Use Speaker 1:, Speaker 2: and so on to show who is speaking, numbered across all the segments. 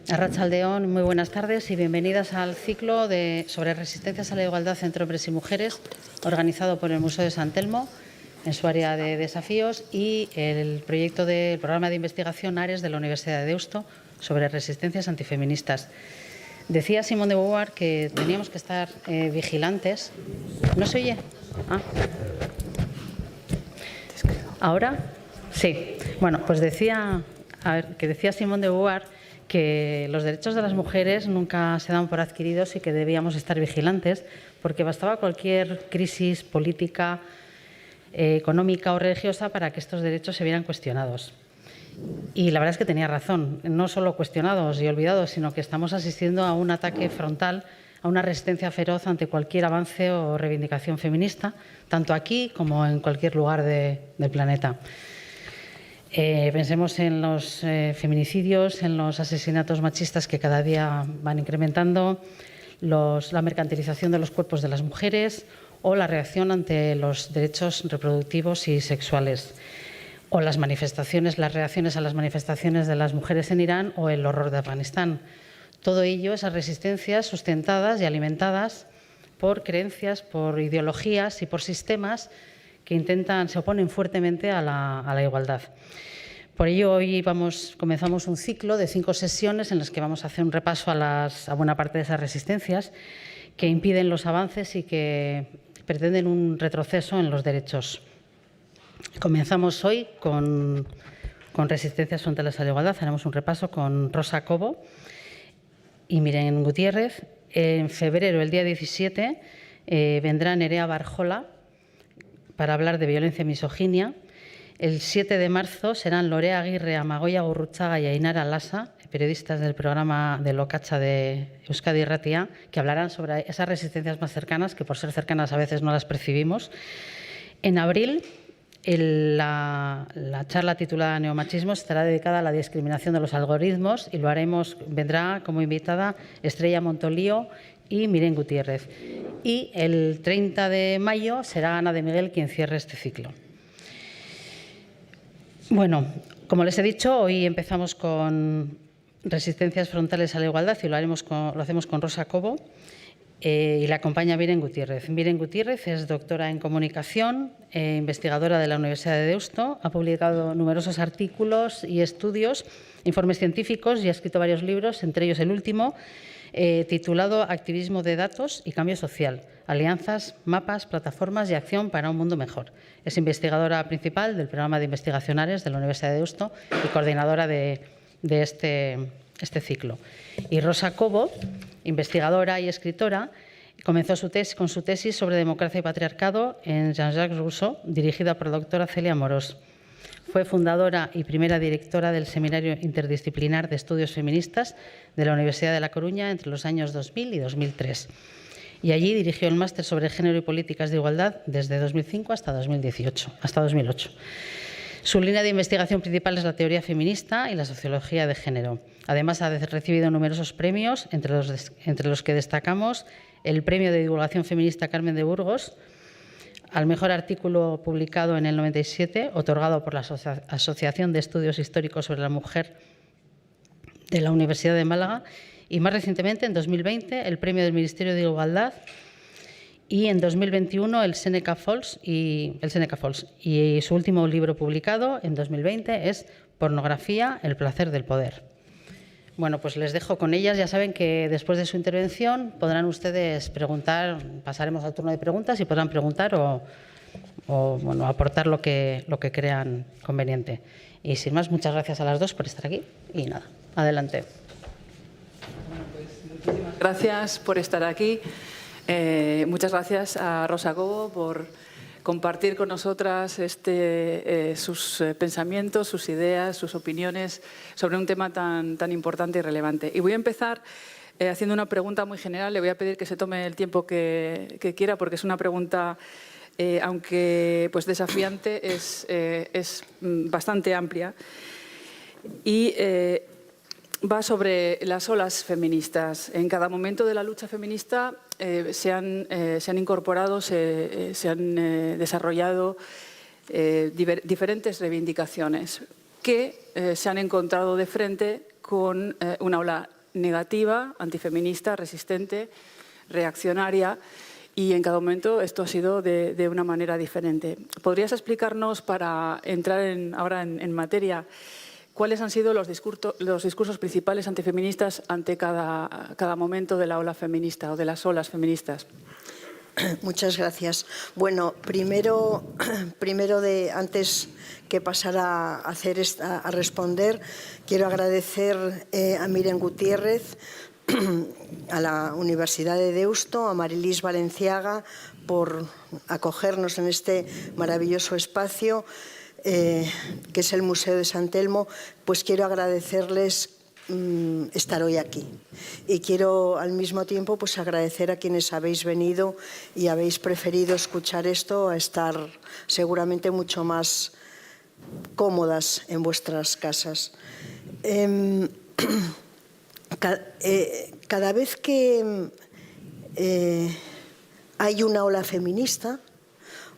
Speaker 1: Arratsaldeón, muy buenas tardes y bienvenidas al ciclo sobre resistencias a la igualdad entre hombres y mujeres, organizado por el Museo de San Telmo en su área de desafíos y el proyecto del programa de investigación ARES de la Universidad de Deusto sobre resistencias antifeministas. Decía Simone de Beauvoir que teníamos que estar vigilantes. ¿No se oye? ¿Ahora? Sí. Bueno, pues decía Simone de Beauvoir que los derechos de las mujeres nunca se dan por adquiridos y que debíamos estar vigilantes, porque bastaba cualquier crisis política, económica o religiosa para que estos derechos se vieran cuestionados. Y la verdad es que tenía razón, no solo cuestionados y olvidados, sino que estamos asistiendo a un ataque frontal, a una resistencia feroz ante cualquier avance o reivindicación feminista, tanto aquí como en cualquier lugar del planeta. Pensemos en los feminicidios, en los asesinatos machistas que cada día van incrementando, la mercantilización de los cuerpos de las mujeres o la reacción ante los derechos reproductivos y sexuales, o las reacciones a las manifestaciones de las mujeres en Irán o el horror de Afganistán. Todo ello, esas resistencias sustentadas y alimentadas por creencias, por ideologías y por sistemas que se oponen fuertemente a la igualdad. Por ello, hoy comenzamos un ciclo de 5 sesiones en las que vamos a hacer un repaso a buena parte de esas resistencias que impiden los avances y que pretenden un retroceso en los derechos. Comenzamos hoy con resistencias frontales a la igualdad. Haremos un repaso con Rosa Cobo y Miren Gutiérrez. En febrero, el día 17, vendrá Nerea Barjola para hablar de violencia y misoginia. El 7 de marzo serán Lorea Aguirre, Amagoia Gurruchaga y Ainara Lasa, periodistas del programa de Lokatza de Euskadi Irratia, que hablarán sobre esas resistencias más cercanas, que por ser cercanas a veces no las percibimos. En abril, la charla titulada Neomachismos estará dedicada a la discriminación de los algoritmos y vendrá como invitada Estrella Montolío y Miren Gutiérrez. Y el 30 de mayo será Ana de Miguel quien cierre este ciclo. Bueno, como les he dicho, hoy empezamos con resistencias frontales a la igualdad y lo hacemos con Rosa Cobo y la acompaña Miren Gutiérrez. Miren Gutiérrez es doctora en comunicación, investigadora de la Universidad de Deusto, ha publicado numerosos artículos y estudios, informes científicos y ha escrito varios libros, entre ellos el último, titulado Activismo de datos y cambio social, alianzas, mapas, plataformas y acción para un mundo mejor. Es investigadora principal del programa de investigación ARES de la Universidad de Deusto y coordinadora de este ciclo. Y Rosa Cobo, investigadora y escritora, comenzó con su tesis sobre democracia y patriarcado en Jean-Jacques Rousseau, dirigida por la doctora Celia Amorós. Fue fundadora y primera directora del Seminario Interdisciplinar de Estudios Feministas de la Universidad de La Coruña entre los años 2000 y 2003. Y allí dirigió el máster sobre género y políticas de igualdad desde 2005 hasta 2008. Su línea de investigación principal es la teoría feminista y la sociología de género. Además, ha recibido numerosos premios, entre los que destacamos el Premio de Divulgación Feminista Carmen de Burgos, al mejor artículo publicado en el 97, otorgado por la Asociación de Estudios Históricos sobre la Mujer de la Universidad de Málaga, y más recientemente, en 2020, el Premio del Ministerio de Igualdad y en 2021 el Seneca Falls. Y su último libro publicado en 2020 es Pornografía, el placer del poder. Bueno, pues les dejo con ellas. Ya saben que después de su intervención podrán ustedes preguntar, pasaremos al turno de preguntas y podrán preguntar o aportar lo que crean conveniente. Y sin más, muchas gracias a las dos por estar aquí y nada, adelante.
Speaker 2: Bueno, pues muchísimas gracias por estar aquí. Muchas gracias a Rosa Cobo por compartir con nosotras sus pensamientos, sus ideas, sus opiniones sobre un tema tan importante y relevante. Y voy a empezar haciendo una pregunta muy general. Le voy a pedir que se tome el tiempo que quiera, porque es una pregunta, aunque pues desafiante, es bastante amplia. Y va sobre las olas feministas. En cada momento de la lucha feminista se han incorporado, se han desarrollado diferentes reivindicaciones que se han encontrado de frente con una ola negativa, antifeminista, resistente, reaccionaria, y en cada momento esto ha sido de una manera diferente. ¿Podrías explicarnos, para entrar ahora en materia, cuáles han sido los discursos principales antifeministas ante cada momento de la ola feminista o de las olas feministas?
Speaker 3: Muchas gracias. Bueno, primero antes que pasar a responder, quiero agradecer a Miren Gutiérrez, a la Universidad de Deusto, a Marilís Valenciaga, por acogernos en este maravilloso espacio que es el Museo de San Telmo. Pues quiero agradecerles estar hoy aquí, y quiero al mismo tiempo pues agradecer a quienes habéis venido y habéis preferido escuchar esto a estar seguramente mucho más cómodas en vuestras casas. Cada vez que hay una ola feminista,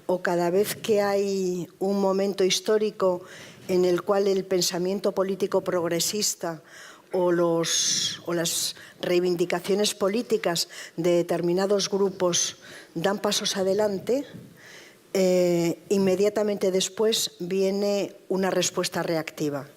Speaker 3: o cada vez que hay un momento histórico en el cual el pensamiento político progresista o las reivindicaciones políticas de determinados grupos dan pasos adelante, inmediatamente después viene una respuesta reactiva.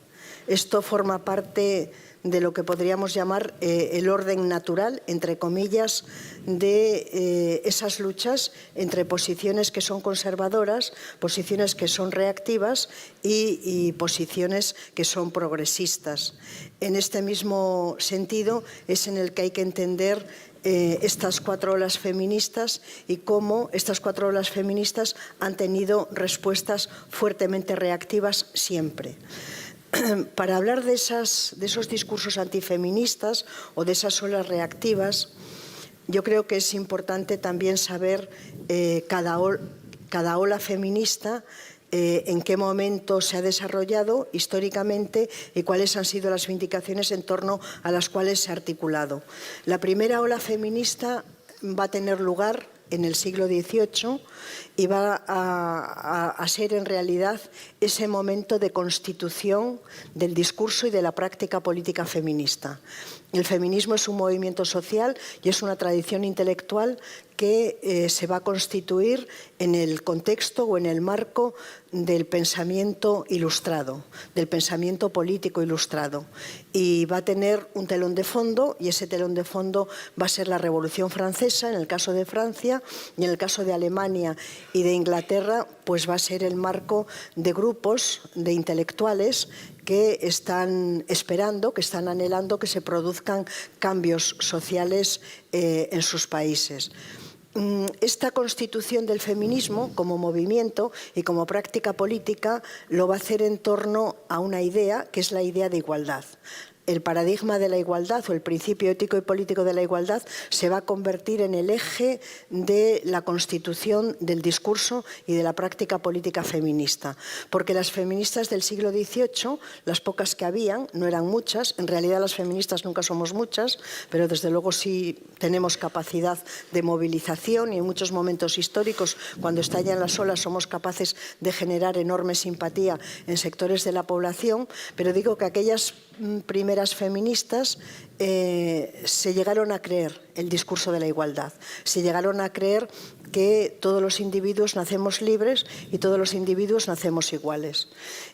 Speaker 3: Esto forma parte de lo que podríamos llamar el orden natural, entre comillas, de esas luchas entre posiciones que son conservadoras, posiciones que son reactivas y posiciones que son progresistas. En este mismo sentido es en el que hay que entender estas 4 olas feministas y cómo estas 4 olas feministas han tenido respuestas fuertemente reactivas siempre. Para hablar de esos discursos antifeministas o de esas olas reactivas, yo creo que es importante también saber cada ola feminista en qué momento se ha desarrollado históricamente y cuáles han sido las vindicaciones en torno a las cuales se ha articulado. La primera ola feminista va a tener lugar en el siglo XVIII y va a ser en realidad ese momento de constitución del discurso y de la práctica política feminista. El feminismo es un movimiento social y es una tradición intelectual que se va a constituir en el contexto o en el marco del pensamiento ilustrado, del pensamiento político ilustrado. Y va a tener un telón de fondo, y ese telón de fondo va a ser la Revolución Francesa, en el caso de Francia, y en el caso de Alemania y de Inglaterra, pues va a ser el marco de grupos de intelectuales que están esperando, que están anhelando que se produzcan cambios sociales en sus países. Esta constitución del feminismo como movimiento y como práctica política lo va a hacer en torno a una idea, que es la idea de igualdad. El paradigma de la igualdad o el principio ético y político de la igualdad se va a convertir en el eje de la constitución del discurso y de la práctica política feminista. Porque las feministas del siglo XVIII, las pocas que habían, no eran muchas, en realidad las feministas nunca somos muchas, pero desde luego sí tenemos capacidad de movilización y en muchos momentos históricos, cuando estallan las olas, somos capaces de generar enorme simpatía en sectores de la población, pero digo que aquellas primeras feministas se llegaron a creer el discurso de la igualdad, se llegaron a creer que todos los individuos nacemos libres y todos los individuos nacemos iguales.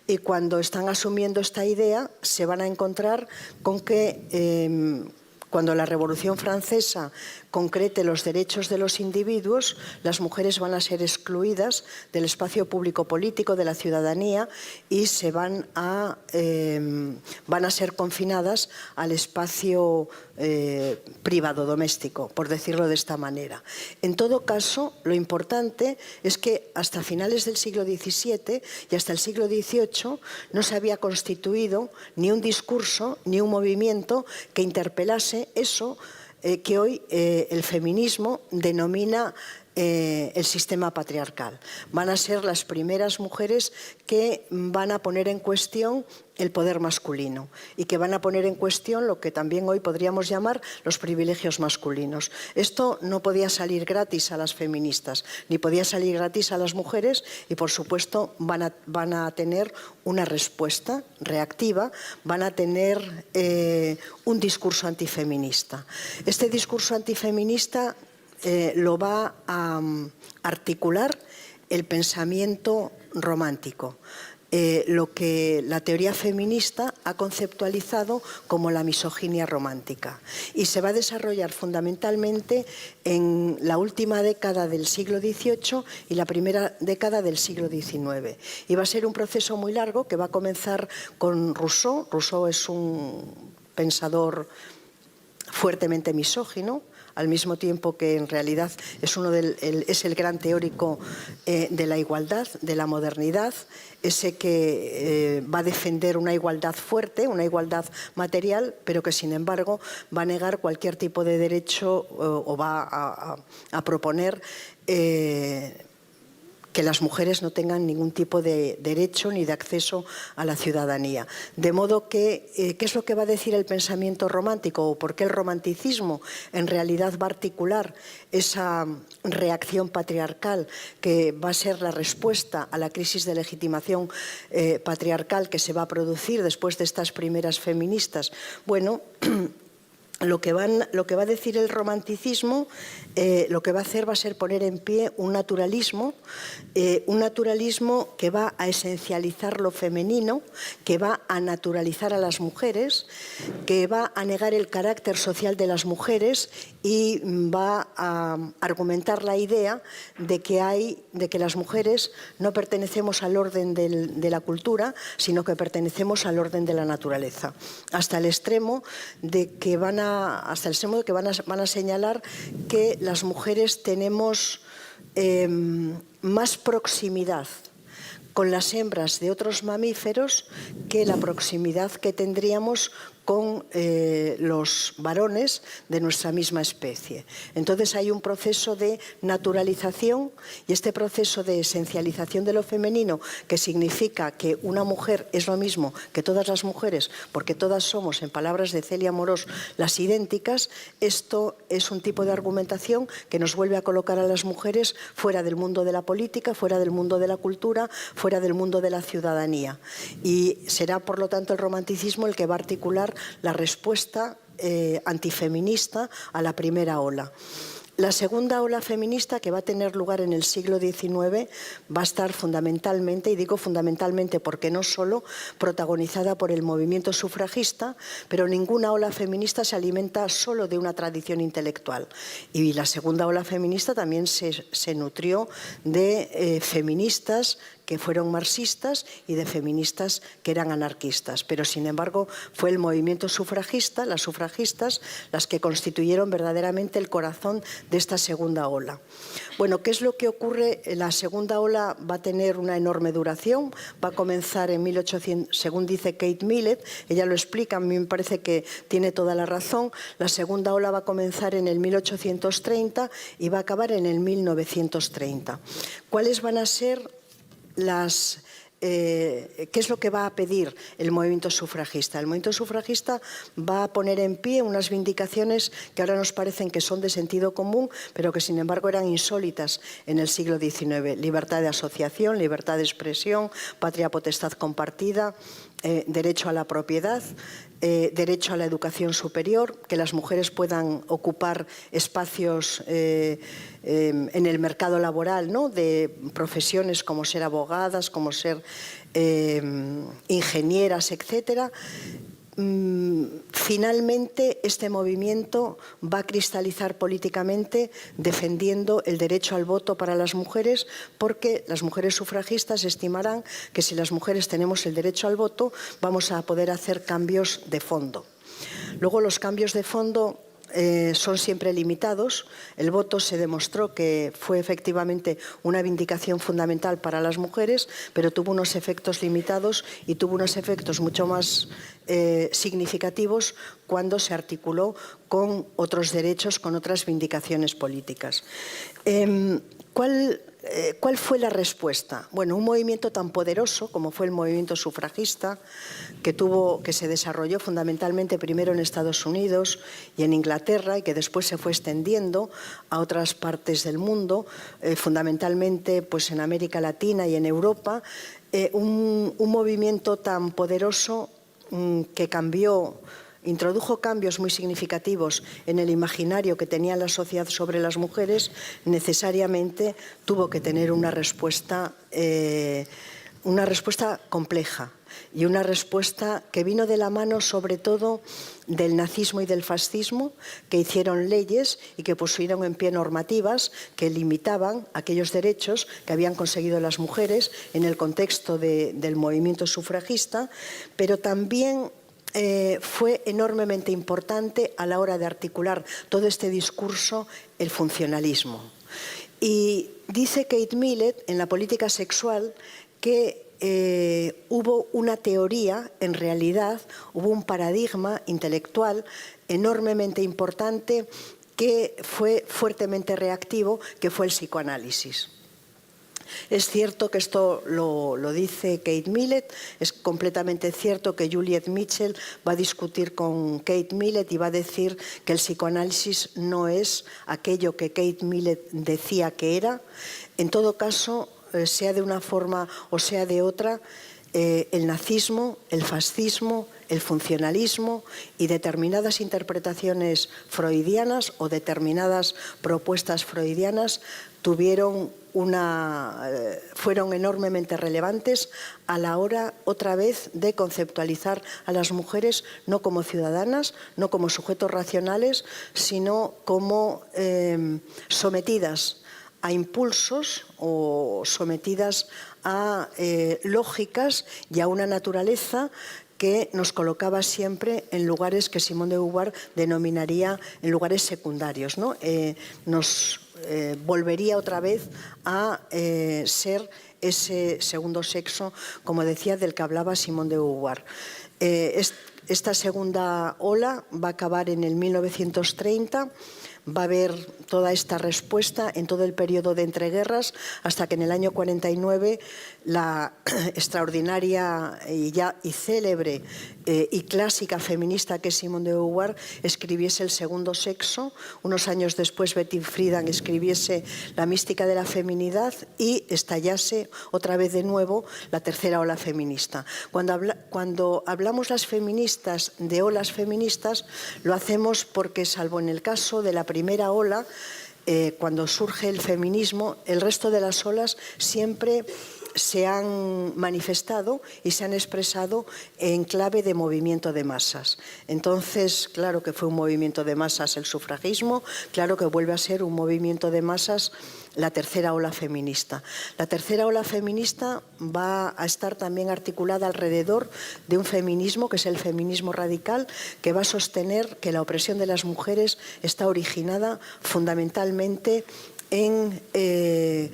Speaker 3: Y cuando están asumiendo esta idea, se van a encontrar con que cuando la Revolución Francesa concrete los derechos de los individuos, las mujeres van a ser excluidas del espacio público político, de la ciudadanía, y se van a ser confinadas al espacio privado, doméstico, por decirlo de esta manera. En todo caso, lo importante es que hasta finales del siglo XVII y hasta el siglo XVIII no se había constituido ni un discurso ni un movimiento que interpelase eso que hoy el feminismo denomina el sistema patriarcal. Van a ser las primeras mujeres que van a poner en cuestión el poder masculino y que van a poner en cuestión lo que también hoy podríamos llamar los privilegios masculinos. Esto no podía salir gratis a las feministas, ni podía salir gratis a las mujeres y, por supuesto, van a tener una respuesta reactiva, van a tener un discurso antifeminista. Este discurso antifeminista lo va a articular el pensamiento romántico. Lo que la teoría feminista ha conceptualizado como la misoginia romántica y se va a desarrollar fundamentalmente en la última década del siglo XVIII y la primera década del siglo XIX. Y va a ser un proceso muy largo que va a comenzar con Rousseau. Rousseau es un pensador fuertemente misógino, al mismo tiempo que en realidad es el gran teórico de la igualdad, de la modernidad, ese que va a defender una igualdad fuerte, una igualdad material, pero que sin embargo va a negar cualquier tipo de derecho o va a proponer que las mujeres no tengan ningún tipo de derecho ni de acceso a la ciudadanía. De modo que, ¿qué es lo que va a decir el pensamiento romántico o por qué el romanticismo en realidad va a articular esa reacción patriarcal que va a ser la respuesta a la crisis de legitimación patriarcal que se va a producir después de estas primeras feministas? Bueno, lo que va a decir el romanticismo, lo que va a hacer va a ser poner en pie un naturalismo que va a esencializar lo femenino, que va a naturalizar a las mujeres, que va a negar el carácter social de las mujeres y va a argumentar la idea de que las mujeres no pertenecemos al orden de la cultura, sino que pertenecemos al orden de la naturaleza, hasta el extremo de que van a señalar que las mujeres tenemos más proximidad con las hembras de otros mamíferos que la proximidad que tendríamos con los varones de nuestra misma especie. Entonces hay un proceso de naturalización y este proceso de esencialización de lo femenino, que significa que una mujer es lo mismo que todas las mujeres, porque todas somos, en palabras de Celia Morós, las idénticas. Esto es un tipo de argumentación que nos vuelve a colocar a las mujeres fuera del mundo de la política, fuera del mundo de la cultura, fuera del mundo de la ciudadanía. Y será, por lo tanto, el romanticismo el que va a articular la respuesta antifeminista a la primera ola. La segunda ola feminista, que va a tener lugar en el siglo XIX, va a estar fundamentalmente, y digo fundamentalmente porque no solo protagonizada por el movimiento sufragista, pero ninguna ola feminista se alimenta solo de una tradición intelectual. Y la segunda ola feminista también se nutrió de feministas que fueron marxistas y de feministas que eran anarquistas. Pero, sin embargo, fue el movimiento sufragista, las sufragistas, las que constituyeron verdaderamente el corazón de esta segunda ola. Bueno, ¿qué es lo que ocurre? La segunda ola va a tener una enorme duración, va a comenzar en 1800, según dice Kate Millett, ella lo explica, a mí me parece que tiene toda la razón. La segunda ola va a comenzar en el 1830 y va a acabar en el 1930. ¿Cuáles van a ser qué es lo que va a pedir el movimiento sufragista? El movimiento sufragista va a poner en pie unas vindicaciones que ahora nos parecen que son de sentido común, pero que sin embargo eran insólitas en el siglo XIX. Libertad de asociación, libertad de expresión, patria potestad compartida, derecho a la propiedad, derecho a la educación superior, que las mujeres puedan ocupar espacios en el mercado laboral, ¿no?, de profesiones como ser abogadas, como ser ingenieras, etcétera. Finalmente, este movimiento va a cristalizar políticamente defendiendo el derecho al voto para las mujeres, porque las mujeres sufragistas estimarán que si las mujeres tenemos el derecho al voto, vamos a poder hacer cambios de fondo. Luego, los cambios de fondo son siempre limitados. El voto se demostró que fue efectivamente una vindicación fundamental para las mujeres, pero tuvo unos efectos limitados y tuvo unos efectos mucho más significativos cuando se articuló con otros derechos, con otras vindicaciones políticas. ¿Cuál fue la respuesta? Bueno, un movimiento tan poderoso como fue el movimiento sufragista, que se desarrolló fundamentalmente primero en Estados Unidos y en Inglaterra y que después se fue extendiendo a otras partes del mundo, fundamentalmente pues, en América Latina y en Europa, un movimiento tan poderoso que introdujo cambios muy significativos en el imaginario que tenía la sociedad sobre las mujeres, necesariamente tuvo que tener una respuesta compleja y una respuesta que vino de la mano sobre todo del nazismo y del fascismo, que hicieron leyes y que pusieron en pie normativas que limitaban aquellos derechos que habían conseguido las mujeres en el contexto del movimiento sufragista, pero también fue enormemente importante a la hora de articular todo este discurso el funcionalismo. Y dice Kate Millett en La política sexual que hubo una teoría, en realidad hubo un paradigma intelectual enormemente importante que fue fuertemente reactivo, que fue el psicoanálisis. Es cierto que esto lo dice Kate Millett, es completamente cierto que Juliet Mitchell va a discutir con Kate Millett y va a decir que el psicoanálisis no es aquello que Kate Millett decía que era. En todo caso, sea de una forma o sea de otra, el nazismo, el fascismo, el funcionalismo y determinadas interpretaciones freudianas o determinadas propuestas freudianas fueron enormemente relevantes a la hora, otra vez, de conceptualizar a las mujeres no como ciudadanas, no como sujetos racionales, sino como sometidas a impulsos o sometidas a lógicas y a una naturaleza que nos colocaba siempre en lugares que Simone de Beauvoir denominaría en lugares secundarios, ¿no? Nos volvería otra vez a ser ese segundo sexo, como decía, del que hablaba Simone de Beauvoir. Esta segunda ola va a acabar en el 1930. Va a haber toda esta respuesta en todo el periodo de entreguerras hasta que en el año 49 la extraordinaria y célebre y clásica feminista que es Simone de Beauvoir escribiese El segundo sexo. Unos años después Betty Friedan escribiese La mística de la feminidad y estallase otra vez de nuevo la tercera ola feminista. Cuando hablamos las feministas de olas feministas, lo hacemos porque, salvo en el caso de la primera ola, cuando surge el feminismo, el resto de las olas siempre se han manifestado y se han expresado en clave de movimiento de masas. Entonces, claro que fue un movimiento de masas el sufragismo, claro que vuelve a ser un movimiento de masas la tercera ola feminista. La tercera ola feminista va a estar también articulada alrededor de un feminismo, que es el feminismo radical, que va a sostener que la opresión de las mujeres está originada fundamentalmente en el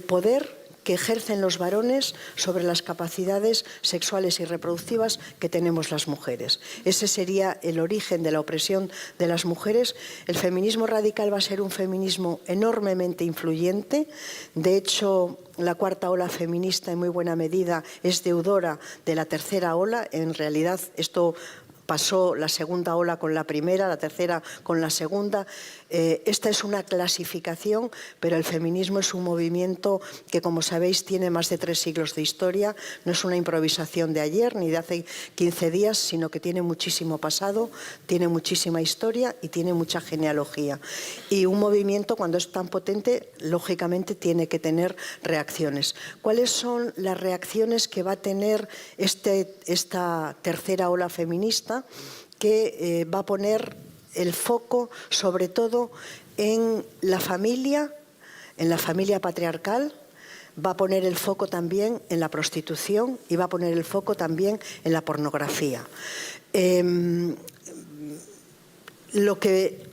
Speaker 3: poder que ejercen los varones sobre las capacidades sexuales y reproductivas que tenemos las mujeres. Ese sería el origen de la opresión de las mujeres. El feminismo radical va a ser un feminismo enormemente influyente. De hecho, la cuarta ola feminista en muy buena medida es deudora de la tercera ola. En realidad, esto pasó la segunda ola con la primera, la tercera con la segunda. Esta es una clasificación, pero el feminismo es un movimiento que, como sabéis, tiene más de 3 siglos de historia. No es una improvisación de ayer ni de hace 15 días, sino que tiene muchísimo pasado, tiene muchísima historia y tiene mucha genealogía. Y un movimiento, cuando es tan potente, lógicamente tiene que tener reacciones. ¿Cuáles son las reacciones que va a tener esta tercera ola feminista, que va a poner el foco sobre todo en la familia patriarcal, va a poner el foco también en la prostitución y va a poner el foco también en la pornografía? lo que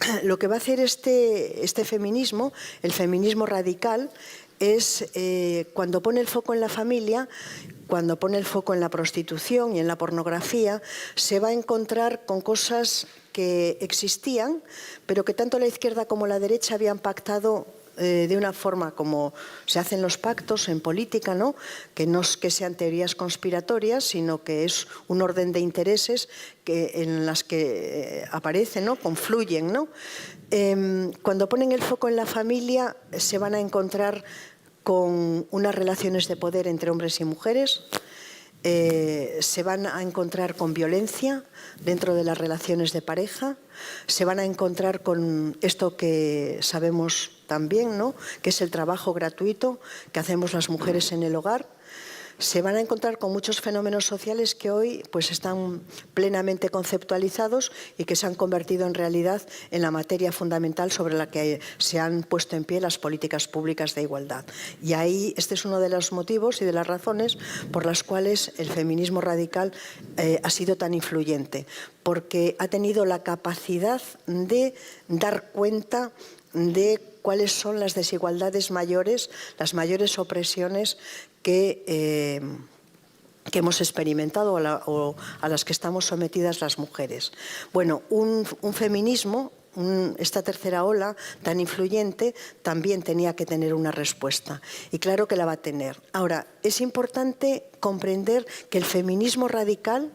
Speaker 3: va a hacer este feminismo, el feminismo radical, es cuando pone el foco en la familia, cuando pone el foco en la prostitución y en la pornografía, se va a encontrar con cosas que existían, pero que tanto la izquierda como la derecha habían pactado de una forma como se hacen los pactos en política, ¿no? Que no es que sean teorías conspiratorias, sino que es un orden de intereses en las que aparecen, ¿no? Confluyen, ¿no? Cuando ponen el foco en la familia, se van a encontrar con unas relaciones de poder entre hombres y mujeres, se van a encontrar con violencia dentro de las relaciones de pareja, se van a encontrar con esto que sabemos también, ¿no? Que es el trabajo gratuito que hacemos las mujeres en el hogar. Se van a encontrar con muchos fenómenos sociales que hoy pues, están plenamente conceptualizados y que se han convertido en realidad en la materia fundamental sobre la que se han puesto en pie las políticas públicas de igualdad. Y ahí este es uno de los motivos y de las razones por las cuales el feminismo radical ha sido tan influyente, porque ha tenido la capacidad de dar cuenta de cuáles son las desigualdades mayores, las mayores opresiones que hemos experimentado o a las que estamos sometidas las mujeres. Bueno, un feminismo, esta tercera ola tan influyente, también tenía que tener una respuesta. Y claro que la va a tener. Ahora, es importante comprender que el feminismo radical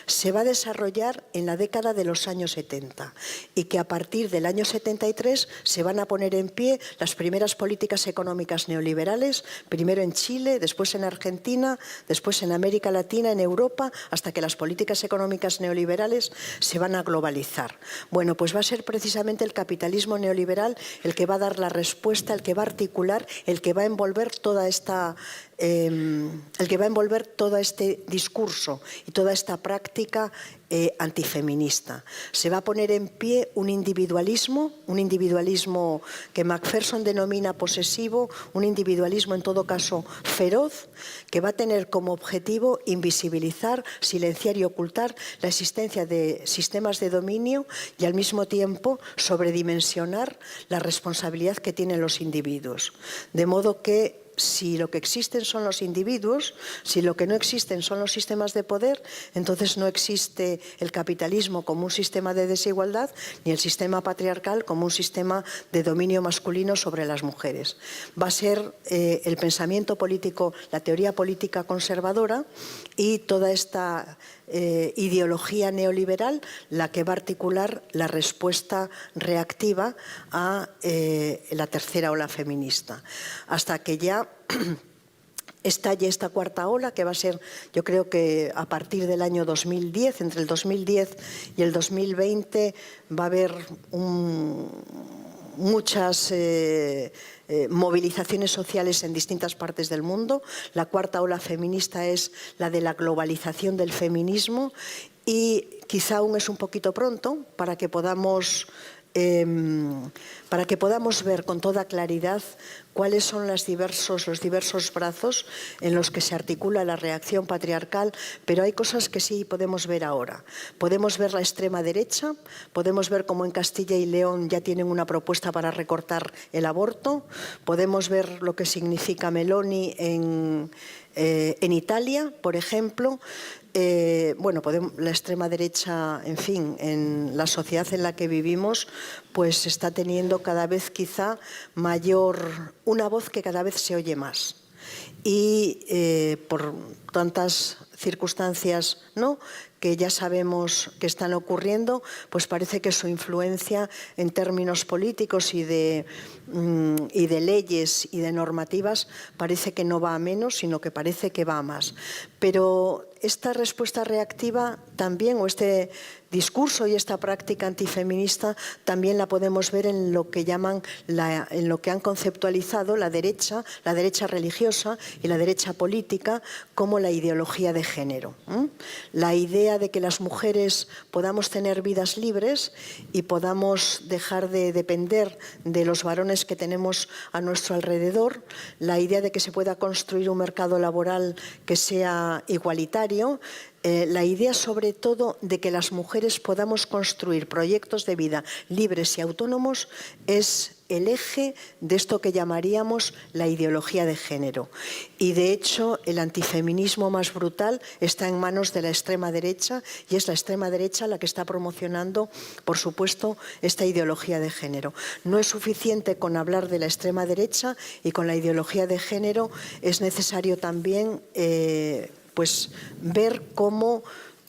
Speaker 3: se va a desarrollar en la década de los años 70 y que a partir del año 73 se van a poner en pie las primeras políticas económicas neoliberales, primero en Chile, después en Argentina, después en América Latina, en Europa, hasta que las políticas económicas neoliberales se van a globalizar. Bueno, pues va a ser precisamente el capitalismo neoliberal el que va a dar la respuesta, el que va a articular, el que va a envolver toda esta todo este discurso y toda esta práctica antifeminista. Se va a poner en pie un individualismo que Macpherson denomina posesivo, un individualismo en todo caso feroz, que va a tener como objetivo invisibilizar, silenciar y ocultar la existencia de sistemas de dominio y al mismo tiempo sobredimensionar la responsabilidad que tienen los individuos. De modo que si lo que existen son los individuos, si lo que no existen son los sistemas de poder, entonces no existe el capitalismo como un sistema de desigualdad ni el sistema patriarcal como un sistema de dominio masculino sobre las mujeres. Va a ser el pensamiento político, la teoría política conservadora y toda esta ideología neoliberal la que va a articular la respuesta reactiva a la tercera ola feminista, hasta que ya estalle esta cuarta ola, que va a ser, yo creo que a partir del año 2010, entre el 2010 y el 2020 va a haber muchas movilizaciones sociales en distintas partes del mundo. La cuarta ola feminista es la de la globalización del feminismo y quizá aún es un poquito pronto para que podamos ver con toda claridad cuáles son los diversos brazos en los que se articula la reacción patriarcal, pero hay cosas que sí podemos ver ahora. Podemos ver la extrema derecha, podemos ver cómo en Castilla y León ya tienen una propuesta para recortar el aborto, podemos ver lo que significa Meloni en Italia, por ejemplo. La extrema derecha, en fin, en la sociedad en la que vivimos, pues está teniendo cada vez quizá una voz que cada vez se oye más. Y por tantas circunstancias, ¿no?, que ya sabemos que están ocurriendo, pues parece que su influencia en términos políticos y de leyes y de normativas parece que no va a menos, sino que parece que va a más. Pero esta respuesta reactiva también, o este discurso y esta práctica antifeminista, también la podemos ver en lo que en lo que han conceptualizado la derecha religiosa y la derecha política como la ideología de género. La idea de que las mujeres podamos tener vidas libres y podamos dejar de depender de los varones que tenemos a nuestro alrededor, la idea de que se pueda construir un mercado laboral que sea igualitario, la idea sobre todo de que las mujeres podamos construir proyectos de vida libres y autónomos es el eje de esto que llamaríamos la ideología de género. Y de hecho el antifeminismo más brutal está en manos de la extrema derecha y es la extrema derecha la que está promocionando, por supuesto, esta ideología de género. No es suficiente con hablar de la extrema derecha y con la ideología de género, es necesario también pues ver cómo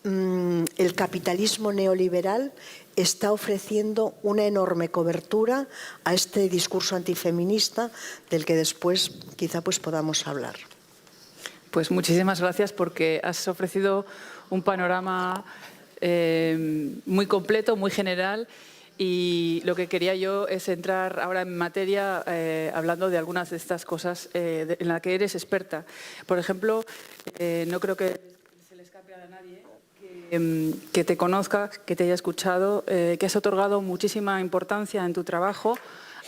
Speaker 3: el capitalismo neoliberal está ofreciendo una enorme cobertura a este discurso antifeminista del que después quizá pues podamos hablar.
Speaker 2: Pues muchísimas gracias porque has ofrecido un panorama muy completo, muy general. Y lo que quería yo es entrar ahora en materia hablando de algunas de estas cosas en las que eres experta. Por ejemplo, no creo que se le escape a nadie que te conozca, que te haya escuchado, que has otorgado muchísima importancia en tu trabajo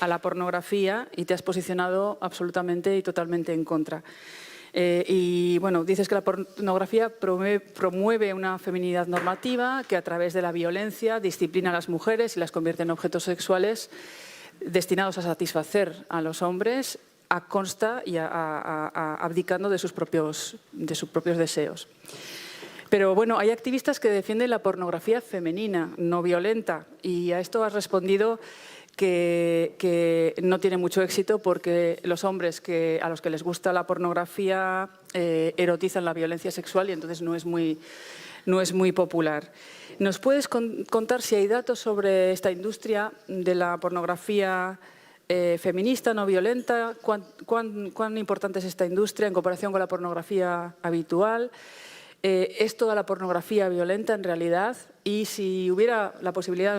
Speaker 2: a la pornografía y te has posicionado absolutamente y totalmente en contra. Y bueno, dices que la pornografía promueve una feminidad normativa que a través de la violencia disciplina a las mujeres y las convierte en objetos sexuales destinados a satisfacer a los hombres a consta y abdicando de sus propios deseos. Pero bueno, hay activistas que defienden la pornografía femenina, no violenta, y a esto has respondido que no tiene mucho éxito porque los hombres a los que les gusta la pornografía erotizan la violencia sexual y entonces no es muy popular. ¿Nos puedes contar si hay datos sobre esta industria de la pornografía feminista, no violenta? ¿Cuán importante es esta industria en comparación con la pornografía habitual? ¿Es toda la pornografía violenta en realidad? Y si hubiera la posibilidad de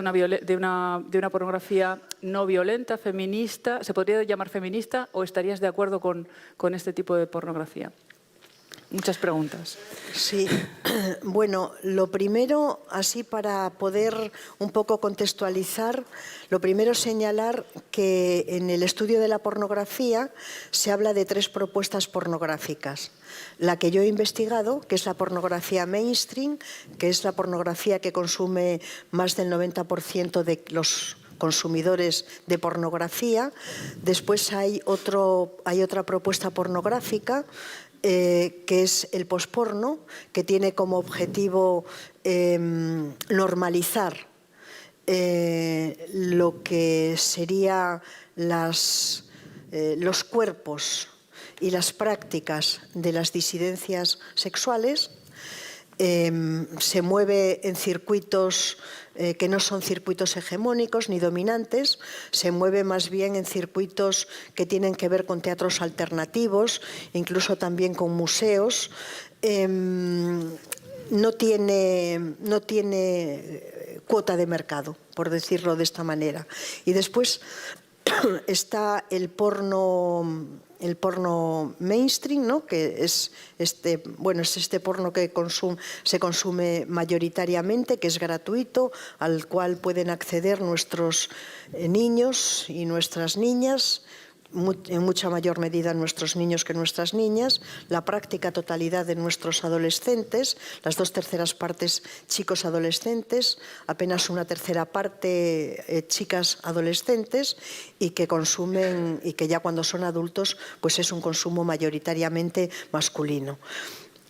Speaker 2: una pornografía no violenta, feminista, ¿se podría llamar feminista o estarías de acuerdo con este tipo de pornografía? Muchas preguntas.
Speaker 3: Sí, bueno, lo primero, así para poder un poco contextualizar, lo primero es señalar que en el estudio de la pornografía se habla de 3 propuestas pornográficas. La que yo he investigado, que es la pornografía mainstream, que es la pornografía que consume más del 90% de los consumidores de pornografía. Después hay otra propuesta pornográfica que es el posporno, que tiene como objetivo normalizar lo que sería los cuerpos y las prácticas de las disidencias sexuales. Se mueve en circuitos que no son circuitos hegemónicos ni dominantes, se mueve más bien en circuitos que tienen que ver con teatros alternativos, incluso también con museos. No tiene cuota de mercado, por decirlo de esta manera. Y después está el porno mainstream, ¿no? Que es este porno que se consume mayoritariamente, que es gratuito, al cual pueden acceder nuestros niños y nuestras niñas, en mucha mayor medida nuestros niños que nuestras niñas, la práctica totalidad de nuestros adolescentes, las 2/3 partes chicos adolescentes, apenas una 1/3 parte chicas adolescentes, y que consumen, y que ya cuando son adultos pues es un consumo mayoritariamente masculino.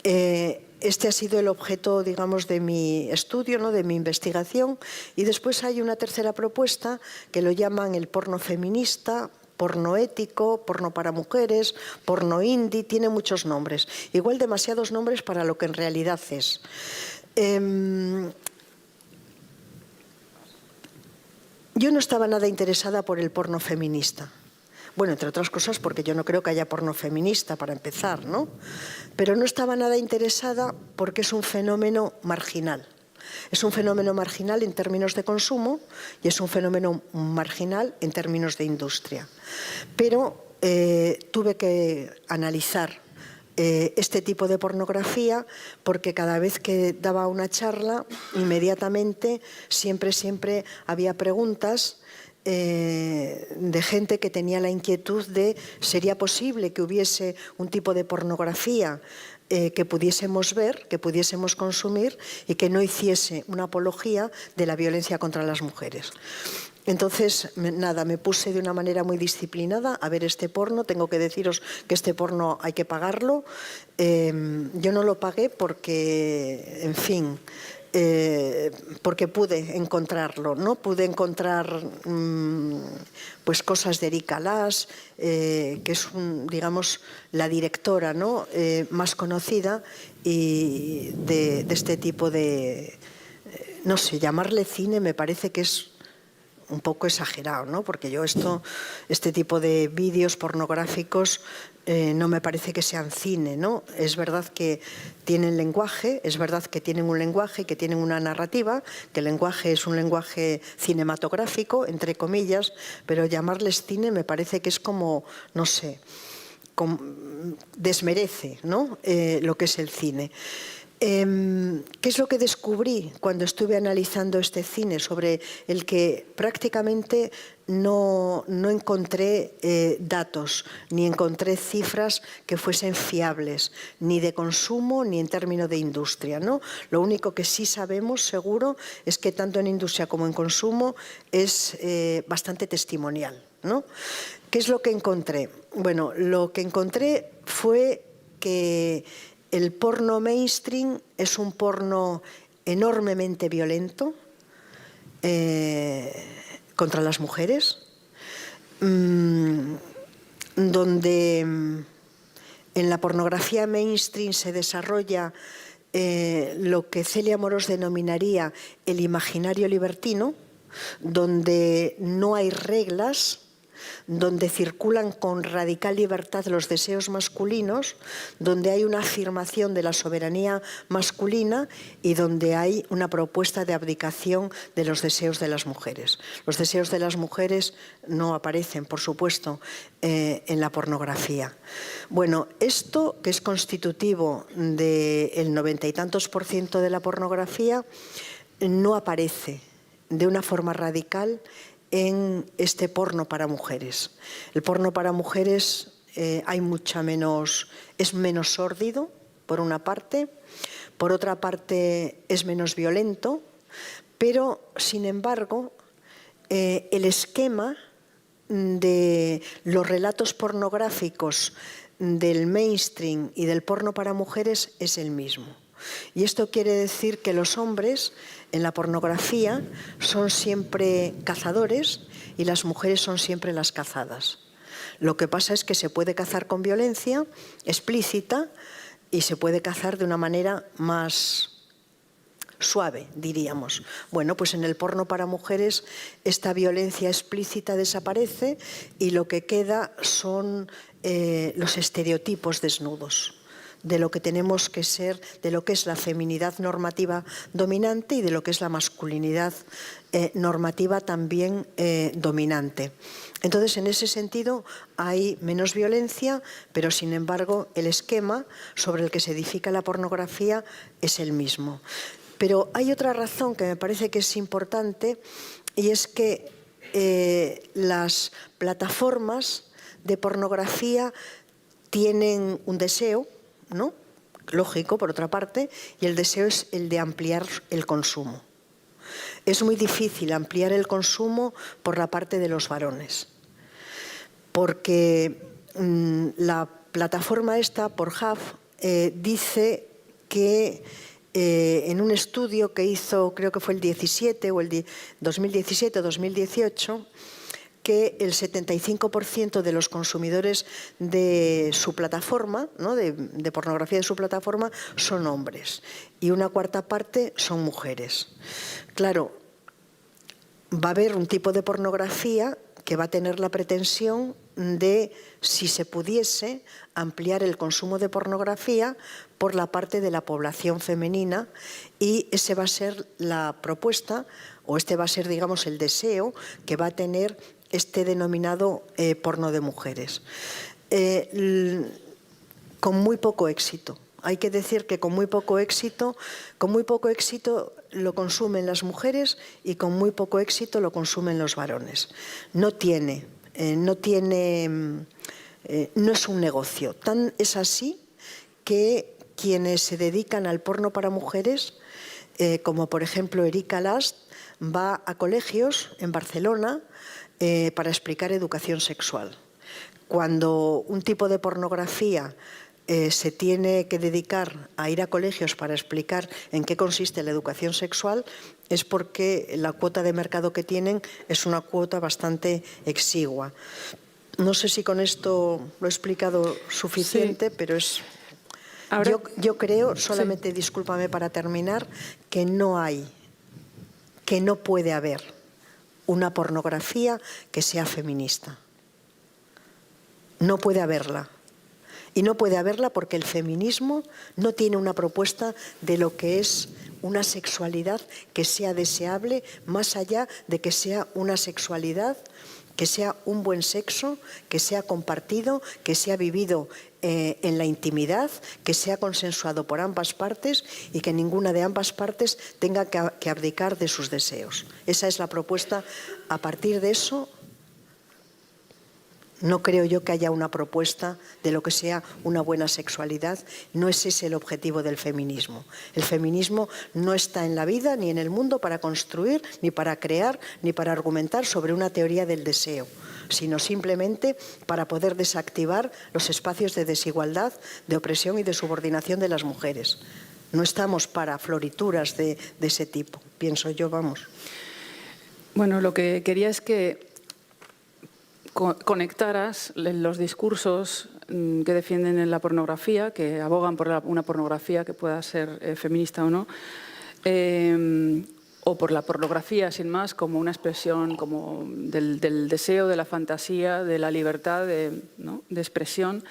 Speaker 3: Este ha sido el objeto, digamos, de mi estudio, ¿no? De mi investigación, y después hay una 3ª propuesta que lo llaman el porno feminista, porno ético, porno para mujeres, porno indie, tiene muchos nombres, igual demasiados nombres para lo que en realidad es. Yo no estaba nada interesada por el porno feminista. Bueno, entre otras cosas porque yo no creo que haya porno feminista, para empezar, ¿no? Pero no estaba nada interesada porque es un fenómeno marginal. Es un fenómeno marginal en términos de consumo y es un fenómeno marginal en términos de industria. Pero tuve que analizar este tipo de pornografía porque cada vez que daba una charla, inmediatamente, siempre había preguntas de gente que tenía la inquietud de ¿sería posible que hubiese un tipo de pornografía que pudiésemos ver, que pudiésemos consumir y que no hiciese una apología de la violencia contra las mujeres. Entonces, nada, me puse de una manera muy disciplinada a ver este porno. Tengo que deciros que este porno hay que pagarlo. Yo no lo pagué porque, en fin, porque pude encontrarlo, ¿no? Pude encontrar pues cosas de Erika Lass, que es, digamos, la directora, ¿no? Más conocida y de este tipo de, no sé, llamarle cine me parece que es un poco exagerado, ¿no? Porque yo este tipo de vídeos pornográficos no me parece que sean cine, ¿no? Es verdad que tienen lenguaje, es verdad que tienen un lenguaje, que tienen una narrativa, que el lenguaje es un lenguaje cinematográfico, entre comillas, pero llamarles cine me parece que es como, no sé, desmerece, ¿no? Lo que es el cine. ¿Qué es lo que descubrí cuando estuve analizando este cine, sobre el que prácticamente no encontré datos, ni encontré cifras que fuesen fiables, ni de consumo ni en términos de industria, ¿no? Lo único que sí sabemos, seguro, es que tanto en industria como en consumo es bastante testimonial, ¿no? ¿Qué es lo que encontré? Bueno, lo que encontré fue que el porno mainstream es un porno enormemente violento contra las mujeres, donde en la pornografía mainstream se desarrolla lo que Celia Morós denominaría el imaginario libertino, donde no hay reglas, donde circulan con radical libertad los deseos masculinos, donde hay una afirmación de la soberanía masculina y donde hay una propuesta de abdicación de los deseos de las mujeres. Los deseos de las mujeres no aparecen, por supuesto, en la pornografía. Bueno, esto, que es constitutivo del 90 y tantos % de la pornografía, no aparece de una forma radical en este porno para mujeres. El porno para mujeres es menos sórdido, por una parte, por otra parte es menos violento, pero sin embargo el esquema de los relatos pornográficos del mainstream y del porno para mujeres es el mismo. Y esto quiere decir que los hombres en la pornografía son siempre cazadores y las mujeres son siempre las cazadas. Lo que pasa es que se puede cazar con violencia explícita y se puede cazar de una manera más suave, diríamos. Bueno, pues en el porno para mujeres esta violencia explícita desaparece y lo que queda son los estereotipos desnudos de lo que tenemos que ser, de lo que es la feminidad normativa dominante y de lo que es la masculinidad normativa también dominante. Entonces, en ese sentido, hay menos violencia, pero sin embargo, el esquema sobre el que se edifica la pornografía es el mismo. Pero hay otra razón que me parece que es importante, y es que las plataformas de pornografía tienen un deseo, ¿no? Lógico, por otra parte, y el deseo es el de ampliar el consumo. Es muy difícil ampliar el consumo por la parte de los varones, porque la plataforma esta, Pornhub, dice que en un estudio que hizo, creo que fue el 17 o el 2017 o 2018, que el 75% de los consumidores de su plataforma, ¿no? de pornografía de su plataforma, son hombres y una cuarta parte son mujeres. Claro, va a haber un tipo de pornografía que va a tener la pretensión de, si se pudiese, ampliar el consumo de pornografía por la parte de la población femenina, y ese va a ser la propuesta, o este va a ser, digamos, el deseo que va a tener este denominado porno de mujeres. Con muy poco éxito. Hay que decir que con muy poco éxito lo consumen las mujeres y con muy poco éxito lo consumen los varones. No es un negocio. Tan es así que quienes se dedican al porno para mujeres, como por ejemplo Erika Last, va a colegios en Barcelona para explicar educación sexual. Cuando un tipo de pornografía se tiene que dedicar a ir a colegios para explicar en qué consiste la educación sexual, es porque la cuota de mercado que tienen es una cuota bastante exigua. No sé si con esto lo he explicado suficiente, sí, pero es... Ahora, yo creo, solamente, sí, discúlpame para terminar, que no puede haber una pornografía que sea feminista. No puede haberla. Y no puede haberla porque el feminismo no tiene una propuesta de lo que es una sexualidad que sea deseable, más allá de que sea una sexualidad, que sea un buen sexo, que sea compartido, que sea vivido en la intimidad, que sea consensuado por ambas partes y que ninguna de ambas partes tenga que abdicar de sus deseos. Esa es la propuesta. A partir de eso, no creo yo que haya una propuesta de lo que sea una buena sexualidad. No es ese el objetivo del feminismo. El feminismo no está en la vida ni en el mundo para construir, ni para crear, ni para argumentar sobre una teoría del deseo, sino simplemente para poder desactivar los espacios de desigualdad, de opresión y de subordinación de las mujeres. No estamos para florituras de ese tipo, pienso yo, vamos.
Speaker 2: Bueno, lo que quería es que conectaras los discursos que defienden en la pornografía, que abogan por una pornografía que pueda ser feminista o no, o por la pornografía, sin más, como una expresión como del deseo, de la fantasía, de la libertad de expresión,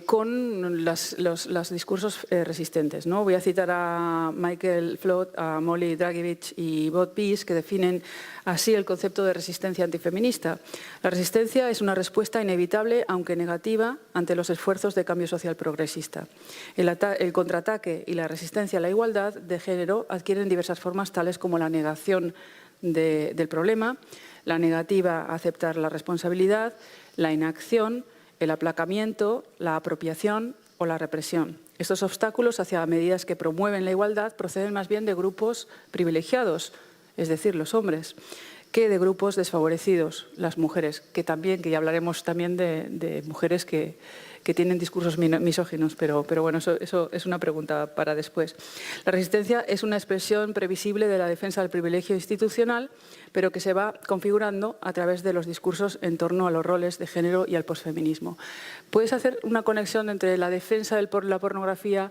Speaker 2: con los discursos resistentes, ¿no? Voy a citar a Michael Flood, a Molly Dragievich y Bob Peace, que definen así el concepto de resistencia antifeminista. La resistencia es una respuesta inevitable, aunque negativa, ante los esfuerzos de cambio social progresista. El contraataque y la resistencia a la igualdad de género adquieren diversas formas, tales como la negación del problema, la negativa a aceptar la responsabilidad, la inacción, el aplacamiento, la apropiación o la represión. Estos obstáculos hacia medidas que promueven la igualdad proceden más bien de grupos privilegiados, es decir, los hombres, que de grupos desfavorecidos, las mujeres, que ya hablaremos también de mujeres que tienen discursos misóginos, pero bueno, eso es una pregunta para después. La resistencia es una expresión previsible de la defensa del privilegio institucional, pero que se va configurando a través de los discursos en torno a los roles de género y al posfeminismo. ¿Puedes hacer una conexión entre la defensa de la pornografía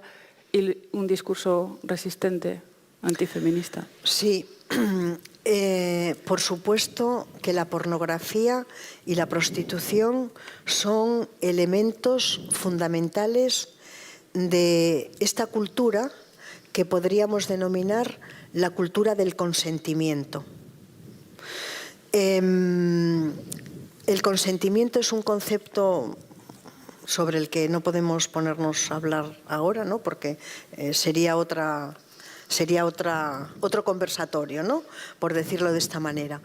Speaker 2: y un discurso resistente antifeminista?
Speaker 3: Sí. Por supuesto que la pornografía y la prostitución son elementos fundamentales de esta cultura que podríamos denominar la cultura del consentimiento. El consentimiento es un concepto sobre el que no podemos ponernos a hablar ahora, ¿no? Porque sería otro conversatorio, ¿no? Por decirlo de esta manera.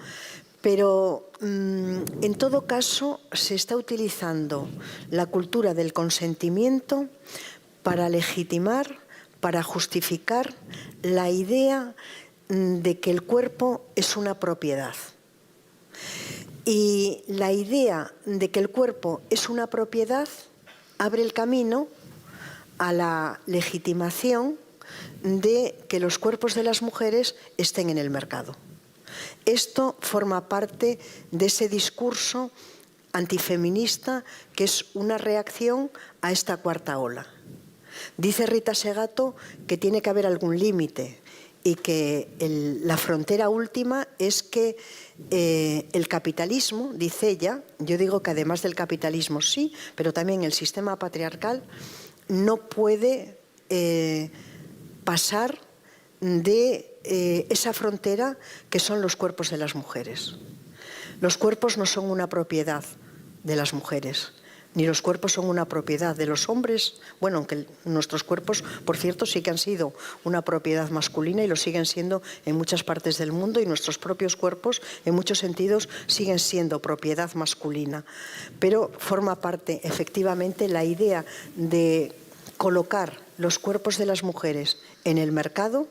Speaker 3: Pero en todo caso se está utilizando la cultura del consentimiento para legitimar, para justificar la idea de que el cuerpo es una propiedad. Y la idea de que el cuerpo es una propiedad abre el camino a la legitimación de que los cuerpos de las mujeres estén en el mercado. Esto forma parte de ese discurso antifeminista que es una reacción a esta cuarta ola. Dice Rita Segato que tiene que haber algún límite y que la frontera última es que el capitalismo, dice ella, yo digo que además del capitalismo sí, pero también el sistema patriarcal no puede pasar de esa frontera que son los cuerpos de las mujeres. Los cuerpos no son una propiedad de las mujeres, ni los cuerpos son una propiedad de los hombres. Bueno, aunque nuestros cuerpos, por cierto, sí que han sido una propiedad masculina y lo siguen siendo en muchas partes del mundo, y nuestros propios cuerpos, en muchos sentidos, siguen siendo propiedad masculina. Pero forma parte, efectivamente, la idea de colocar los cuerpos de las mujeres en el mercado,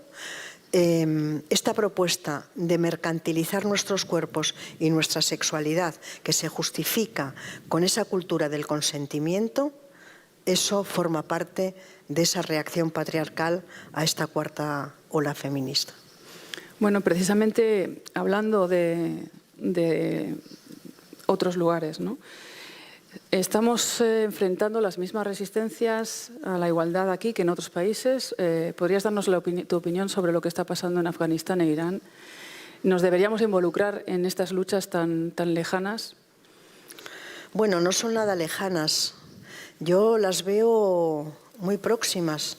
Speaker 3: esta propuesta de mercantilizar nuestros cuerpos y nuestra sexualidad, que se justifica con esa cultura del consentimiento, eso forma parte de esa reacción patriarcal a esta cuarta ola feminista.
Speaker 2: Bueno, precisamente hablando de otros lugares, ¿no? Estamos enfrentando las mismas resistencias a la igualdad aquí que en otros países. ¿Podrías darnos tu opinión sobre lo que está pasando en Afganistán e Irán? ¿Nos deberíamos involucrar en estas luchas tan lejanas?
Speaker 3: Bueno, no son nada lejanas. Yo las veo muy próximas,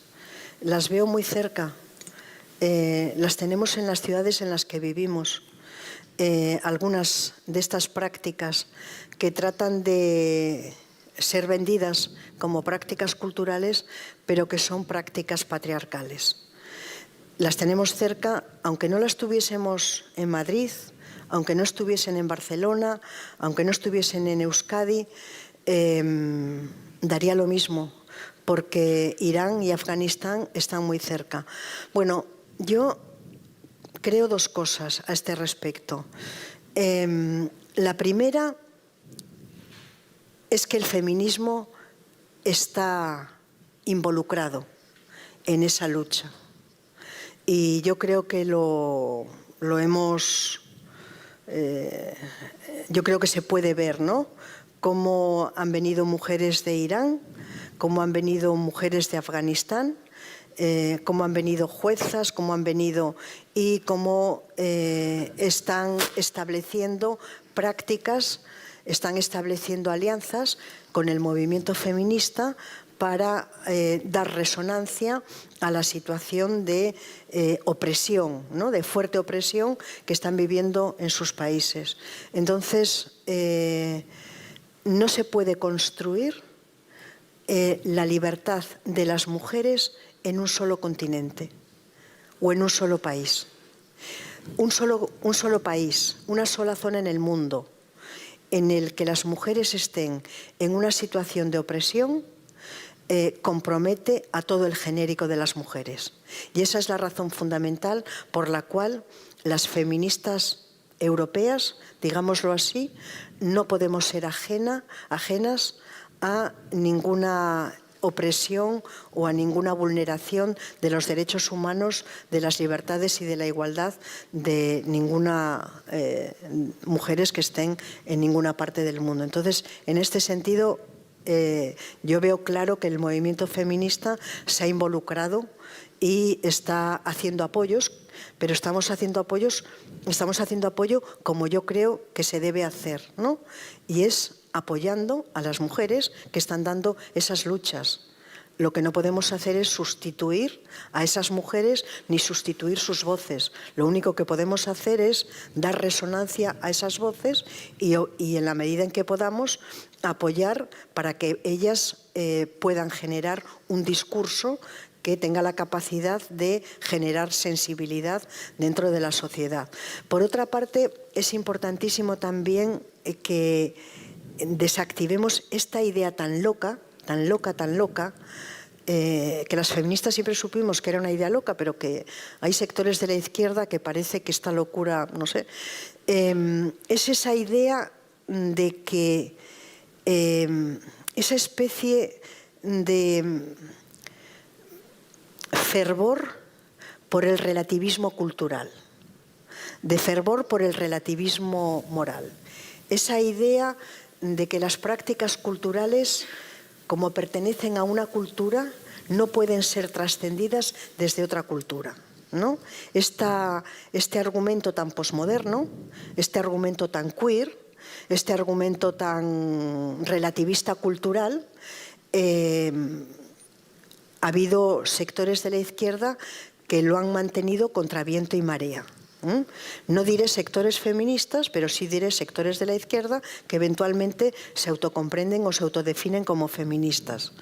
Speaker 3: las veo muy cerca. Las tenemos en las ciudades en las que vivimos. Algunas de estas prácticas que tratan de ser vendidas como prácticas culturales, pero que son prácticas patriarcales. Las tenemos cerca, aunque no las tuviésemos en Madrid, aunque no estuviesen en Barcelona, aunque no estuviesen en Euskadi, daría lo mismo, porque Irán y Afganistán están muy cerca. Bueno, yo creo dos cosas a este respecto. La primera es que el feminismo está involucrado en esa lucha. Y yo creo que lo hemos... yo creo que se puede ver, ¿no? Cómo han venido mujeres de Irán, cómo han venido mujeres de Afganistán, cómo han venido juezas, cómo han venido y cómo están estableciendo prácticas, están estableciendo alianzas con el movimiento feminista para dar resonancia a la situación de opresión, ¿no? De fuerte opresión que están viviendo en sus países. Entonces, no se puede construir la libertad de las mujeres en un solo continente o en un solo país. Un solo país, una sola zona en el mundo en el que las mujeres estén en una situación de opresión compromete a todo el genérico de las mujeres. Y esa es la razón fundamental por la cual las feministas europeas, digámoslo así, no podemos ser ajenas a ninguna opresión o a ninguna vulneración de los derechos humanos, de las libertades y de la igualdad de ninguna mujeres que estén en ninguna parte del mundo. Entonces, en este sentido, yo veo claro que el movimiento feminista se ha involucrado y está haciendo apoyos, pero estamos haciendo apoyo como yo creo que se debe hacer, ¿no? Y es apoyando a las mujeres que están dando esas luchas. Lo que no podemos hacer es sustituir a esas mujeres ni sustituir sus voces. Lo único que podemos hacer es dar resonancia a esas voces y en la medida en que podamos apoyar para que ellas puedan generar un discurso que tenga la capacidad de generar sensibilidad dentro de la sociedad. Por otra parte, es importantísimo también que desactivemos esta idea tan loca, que las feministas siempre supimos que era una idea loca, pero que hay sectores de la izquierda que parece que esta locura, no sé, es esa idea de que esa especie de fervor por el relativismo cultural, de fervor por el relativismo moral, esa idea de que las prácticas culturales, como pertenecen a una cultura, no pueden ser trascendidas desde otra cultura, ¿no? Este argumento tan posmoderno, este argumento tan queer, este argumento tan relativista cultural, ha habido sectores de la izquierda que lo han mantenido contra viento y marea. No diré sectores feministas, pero sí diré sectores de la izquierda que eventualmente se autocomprenden o se autodefinen como feministas.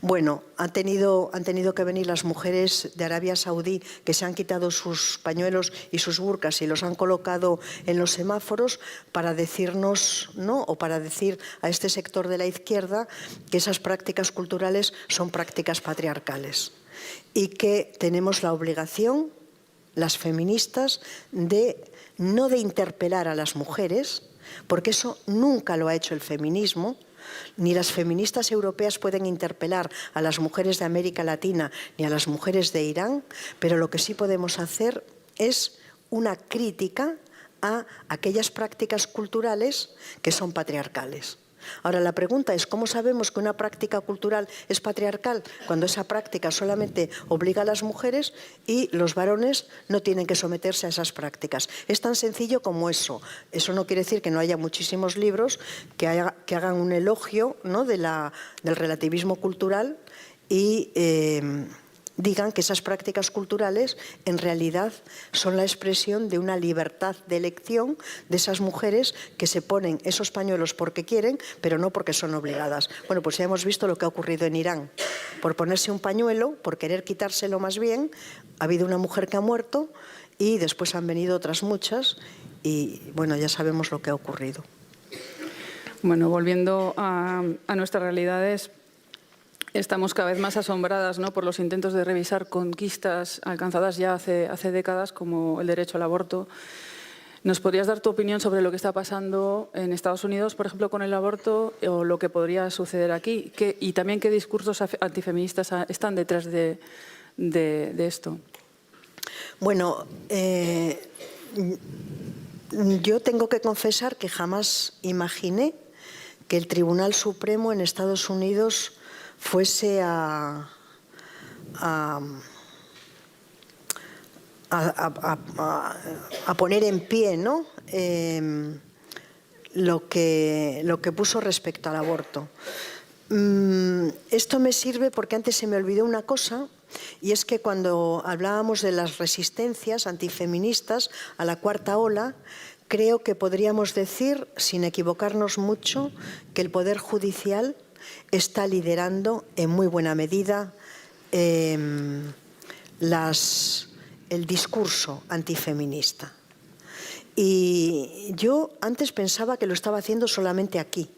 Speaker 3: Bueno, han tenido que venir las mujeres de Arabia Saudí que se han quitado sus pañuelos y sus burkas y los han colocado en los semáforos para decirnos, ¿no?, o para decir a este sector de la izquierda que esas prácticas culturales son prácticas patriarcales y que tenemos la obligación, las feministas, no de interpelar a las mujeres, porque eso nunca lo ha hecho el feminismo, ni las feministas europeas pueden interpelar a las mujeres de América Latina ni a las mujeres de Irán, pero lo que sí podemos hacer es una crítica a aquellas prácticas culturales que son patriarcales. Ahora, la pregunta es, ¿cómo sabemos que una práctica cultural es patriarcal cuando esa práctica solamente obliga a las mujeres y los varones no tienen que someterse a esas prácticas? Es tan sencillo como eso. Eso no quiere decir que no haya muchísimos libros que hagan un elogio, ¿no?, del relativismo cultural y digan que esas prácticas culturales en realidad son la expresión de una libertad de elección de esas mujeres que se ponen esos pañuelos porque quieren, pero no porque son obligadas. Bueno, pues ya hemos visto lo que ha ocurrido en Irán. Por ponerse un pañuelo, por querer quitárselo más bien, ha habido una mujer que ha muerto y después han venido otras muchas y, bueno, ya sabemos lo que ha ocurrido.
Speaker 2: Bueno, volviendo a nuestras realidades, estamos cada vez más asombradas, ¿no?, por los intentos de revisar conquistas alcanzadas ya hace décadas, como el derecho al aborto. ¿Nos podrías dar tu opinión sobre lo que está pasando en Estados Unidos, por ejemplo, con el aborto, o lo que podría suceder aquí? Y también qué discursos antifeministas están detrás de esto.
Speaker 3: Bueno, yo tengo que confesar que jamás imaginé que el Tribunal Supremo en Estados Unidos fuese a poner en pie, ¿no?, lo que puso respecto al aborto. Esto me sirve porque antes se me olvidó una cosa, y es que cuando hablábamos de las resistencias antifeministas a la cuarta ola, creo que podríamos decir, sin equivocarnos mucho, que el Poder Judicial está liderando en muy buena medida el discurso antifeminista. Y yo antes pensaba que lo estaba haciendo solamente aquí,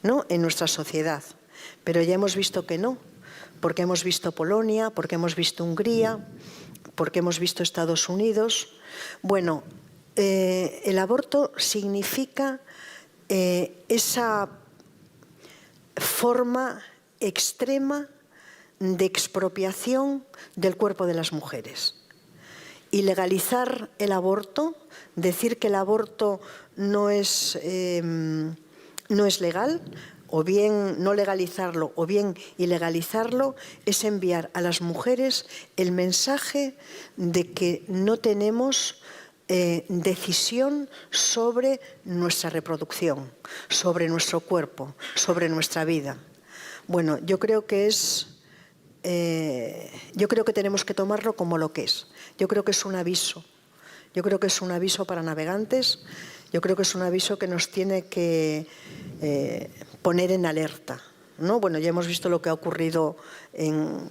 Speaker 3: ¿no?, en nuestra sociedad, pero ya hemos visto que no, porque hemos visto Polonia, porque hemos visto Hungría, porque hemos visto Estados Unidos. Bueno, el aborto significa esa forma extrema de expropiación del cuerpo de las mujeres. Y legalizar el aborto, decir que el aborto no es legal, o bien no legalizarlo, o bien ilegalizarlo, es enviar a las mujeres el mensaje de que no tenemos decisión sobre nuestra reproducción, sobre nuestro cuerpo, sobre nuestra vida. Bueno, yo creo que tenemos que tomarlo como lo que es. Yo creo que es un aviso. Yo creo que es un aviso para navegantes. Yo creo que es un aviso que nos tiene que poner en alerta, ¿no? Bueno, ya hemos visto lo que ha ocurrido en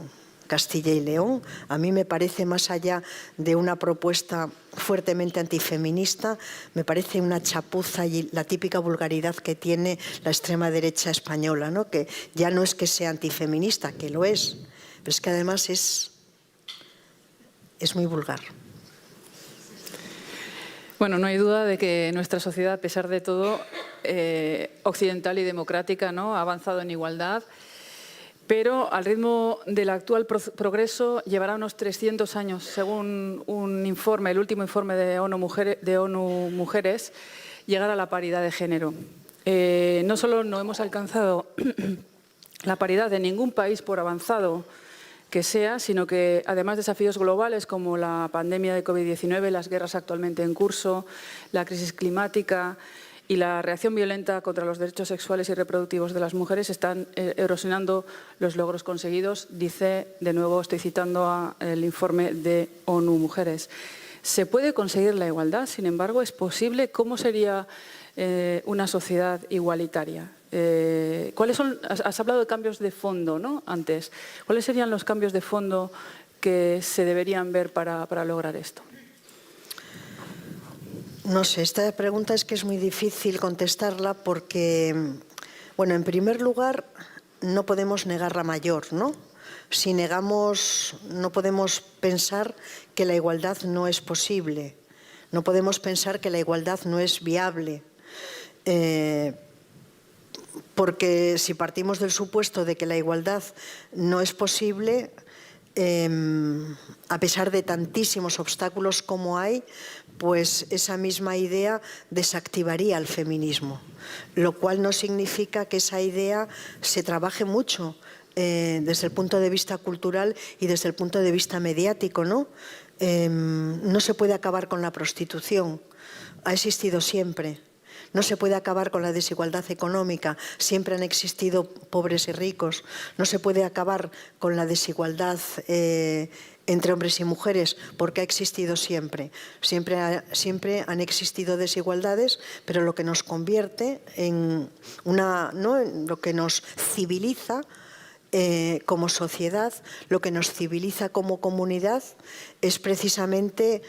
Speaker 3: Castilla y León. A mí me parece, más allá de una propuesta fuertemente antifeminista, me parece una chapuza y la típica vulgaridad que tiene la extrema derecha española, ¿no?, que ya no es que sea antifeminista, que lo es, pero es que además es muy vulgar.
Speaker 2: Bueno, no hay duda de que nuestra sociedad, a pesar de todo, occidental y democrática, ¿no?, ha avanzado en igualdad, pero al ritmo del actual progreso llevará unos 300 años, según un informe, el último informe de ONU Mujeres, llegar a la paridad de género. No solo no hemos alcanzado la paridad en ningún país, por avanzado que sea, sino que además desafíos globales como la pandemia de COVID-19, las guerras actualmente en curso, la crisis climática y la reacción violenta contra los derechos sexuales y reproductivos de las mujeres están erosionando los logros conseguidos, dice, de nuevo estoy citando el informe de ONU Mujeres. ¿Se puede conseguir la igualdad? Sin embargo, ¿es posible? ¿Cómo sería una sociedad igualitaria? Has hablado de cambios de fondo, ¿no? Antes. ¿Cuáles serían los cambios de fondo que se deberían ver para lograr esto?
Speaker 3: No sé, esta pregunta es que es muy difícil contestarla porque, bueno, en primer lugar, no podemos negar la mayor, ¿no? Si negamos, no podemos pensar que la igualdad no es posible, no podemos pensar que la igualdad no es viable, porque si partimos del supuesto de que la igualdad no es posible, a pesar de tantísimos obstáculos como hay, pues esa misma idea desactivaría el feminismo, lo cual no significa que esa idea se trabaje mucho desde el punto de vista cultural y desde el punto de vista mediático, ¿no? No se puede acabar con la prostitución, ha existido siempre. No se puede acabar con la desigualdad económica, siempre han existido pobres y ricos. No se puede acabar con la desigualdad entre hombres y mujeres, porque ha existido siempre. Siempre han existido desigualdades, pero lo que nos convierte en lo que nos civiliza como sociedad, lo que nos civiliza como comunidad, es precisamente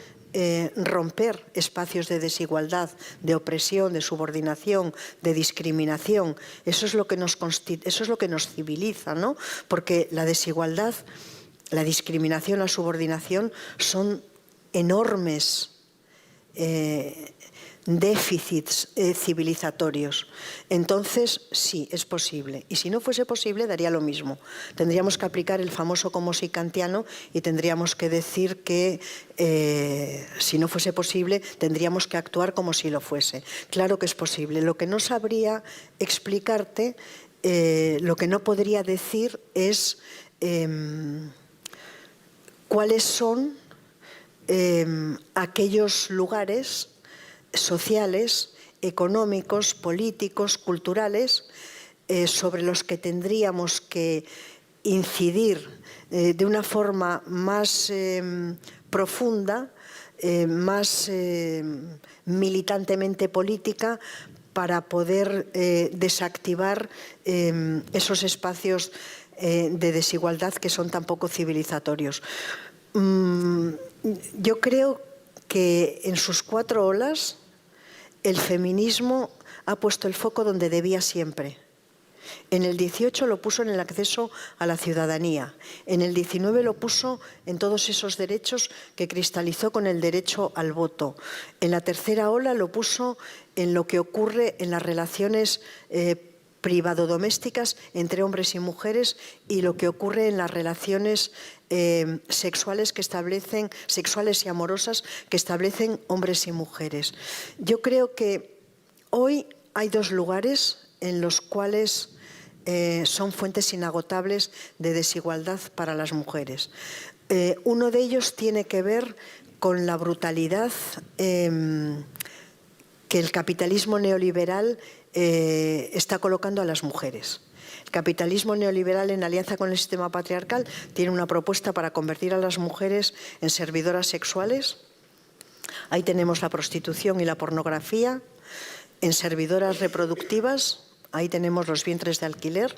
Speaker 3: romper espacios de desigualdad, de opresión, de subordinación, de discriminación. Eso es lo que nos civiliza, ¿no? Porque la desigualdad, la discriminación, la subordinación son enormes déficits civilizatorios. Entonces, sí, es posible. Y si no fuese posible, daría lo mismo. Tendríamos que aplicar el famoso como si kantiano y tendríamos que decir que si no fuese posible, tendríamos que actuar como si lo fuese. Claro que es posible. Lo que no sabría explicarte, lo que no podría decir es cuáles son aquellos lugares sociales, económicos, políticos, culturales, sobre los que tendríamos que incidir de una forma más profunda, más militantemente política, para poder desactivar esos espacios de desigualdad que son tan poco civilizatorios. Yo creo que en sus 4 olas el feminismo ha puesto el foco donde debía siempre. En el 18 lo puso en el acceso a la ciudadanía. En el 19 lo puso en todos esos derechos que cristalizó con el derecho al voto. En la tercera ola lo puso en lo que ocurre en las relaciones privado-domésticas entre hombres y mujeres y lo que ocurre en las relaciones sexuales y amorosas que establecen hombres y mujeres. Yo creo que hoy hay 2 lugares en los cuales son fuentes inagotables de desigualdad para las mujeres. Uno de ellos tiene que ver con la brutalidad que el capitalismo neoliberal está colocando a las mujeres. El capitalismo neoliberal, en alianza con el sistema patriarcal, tiene una propuesta para convertir a las mujeres en servidoras sexuales. Ahí tenemos la prostitución y la pornografía. En servidoras reproductivas, ahí tenemos los vientres de alquiler.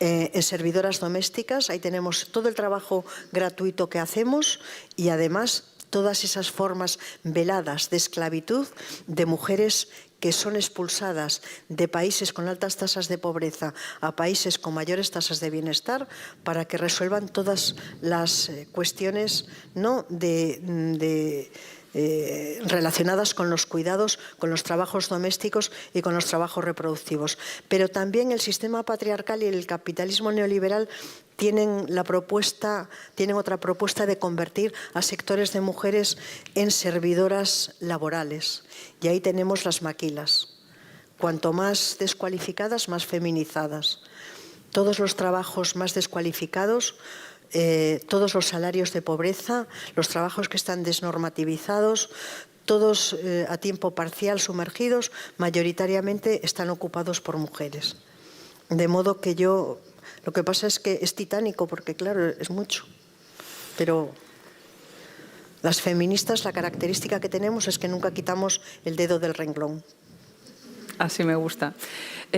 Speaker 3: En servidoras domésticas, ahí tenemos todo el trabajo gratuito que hacemos y además todas esas formas veladas de esclavitud de mujeres que son expulsadas de países con altas tasas de pobreza a países con mayores tasas de bienestar para que resuelvan todas las cuestiones, ¿no?, relacionadas con los cuidados, con los trabajos domésticos y con los trabajos reproductivos. Pero también el sistema patriarcal y el capitalismo neoliberal tienen otra propuesta de convertir a sectores de mujeres en servidoras laborales. Y ahí tenemos las maquilas. Cuanto más descualificadas, más feminizadas. Todos los trabajos más descualificados, todos los salarios de pobreza, los trabajos que están desnormativizados, todos a tiempo parcial sumergidos, mayoritariamente están ocupados por mujeres. De modo que lo que pasa es que es titánico, porque claro, es mucho. Pero Las feministas, la característica que tenemos es que nunca quitamos el dedo del renglón.
Speaker 2: Así me gusta.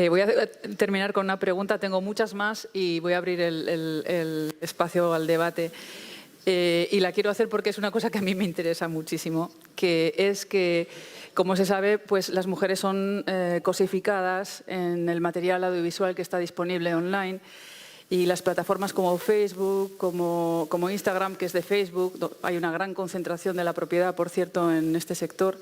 Speaker 2: Voy a terminar con una pregunta, tengo muchas más y voy a abrir el espacio al debate. Y la quiero hacer porque es una cosa que a mí me interesa muchísimo, que es que, como se sabe, pues las mujeres son cosificadas en el material audiovisual que está disponible online, y las plataformas como Facebook, como Instagram, que es de Facebook, hay una gran concentración de la propiedad, por cierto, en este sector.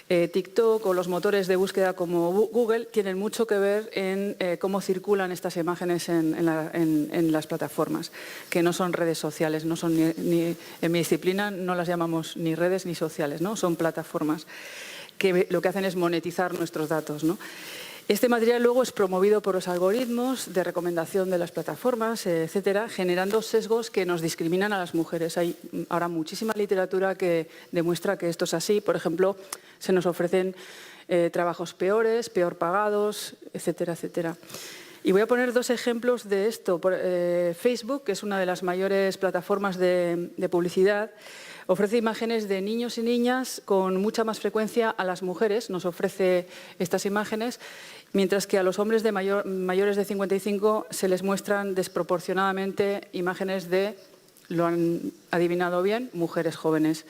Speaker 2: TikTok o los motores de búsqueda como Google tienen mucho que ver en cómo circulan estas imágenes en las plataformas, que no son redes sociales, no son ni en mi disciplina no las llamamos ni redes ni sociales, ¿no? Son plataformas que lo que hacen es monetizar nuestros datos, ¿no? Este material luego es promovido por los algoritmos de recomendación de las plataformas, etcétera, generando sesgos que nos discriminan a las mujeres. Hay ahora muchísima literatura que demuestra que esto es así. Por ejemplo, se nos ofrecen trabajos peores, peor pagados, etcétera, etcétera. Y voy a poner dos ejemplos de esto. Facebook, que es una de las mayores plataformas de publicidad, ofrece imágenes de niños y niñas con mucha más frecuencia a las mujeres, nos ofrece estas imágenes, mientras que a los hombres de mayores de 55 se les muestran desproporcionadamente imágenes de, lo han adivinado bien, mujeres jóvenes.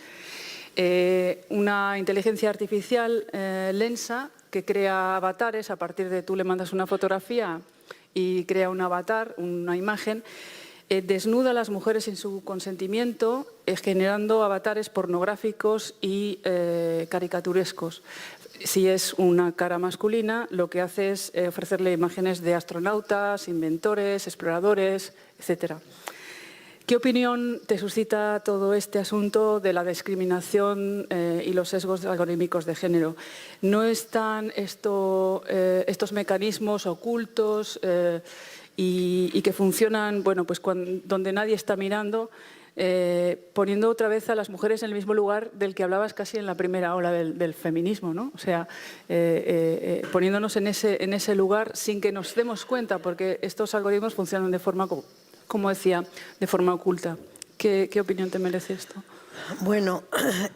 Speaker 2: Una inteligencia artificial, Lensa, que crea avatares a partir de tú le mandas una fotografía y crea un avatar, una imagen, desnuda a las mujeres sin su consentimiento, generando avatares pornográficos y caricaturescos. Si es una cara masculina, lo que hace es ofrecerle imágenes de astronautas, inventores, exploradores, etcétera. ¿Qué opinión te suscita todo este asunto de la discriminación y los sesgos algorítmicos de género? ¿No están estos mecanismos ocultos y que funcionan, bueno, pues donde nadie está mirando, poniendo otra vez a las mujeres en el mismo lugar del que hablabas casi en la primera ola del feminismo, ¿no? O sea, poniéndonos en ese lugar sin que nos demos cuenta, porque estos algoritmos funcionan de forma, como decía, de forma oculta. ¿Qué opinión te merece esto?
Speaker 3: Bueno,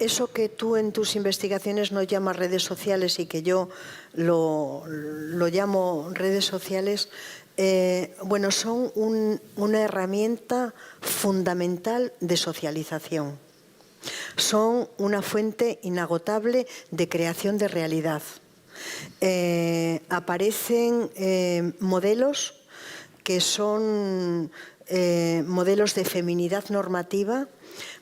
Speaker 3: eso que tú en tus investigaciones no llamas redes sociales y que yo lo llamo redes sociales, bueno, son una herramienta fundamental de socialización. Son una fuente inagotable de creación de realidad. Aparecen modelos que son modelos de feminidad normativa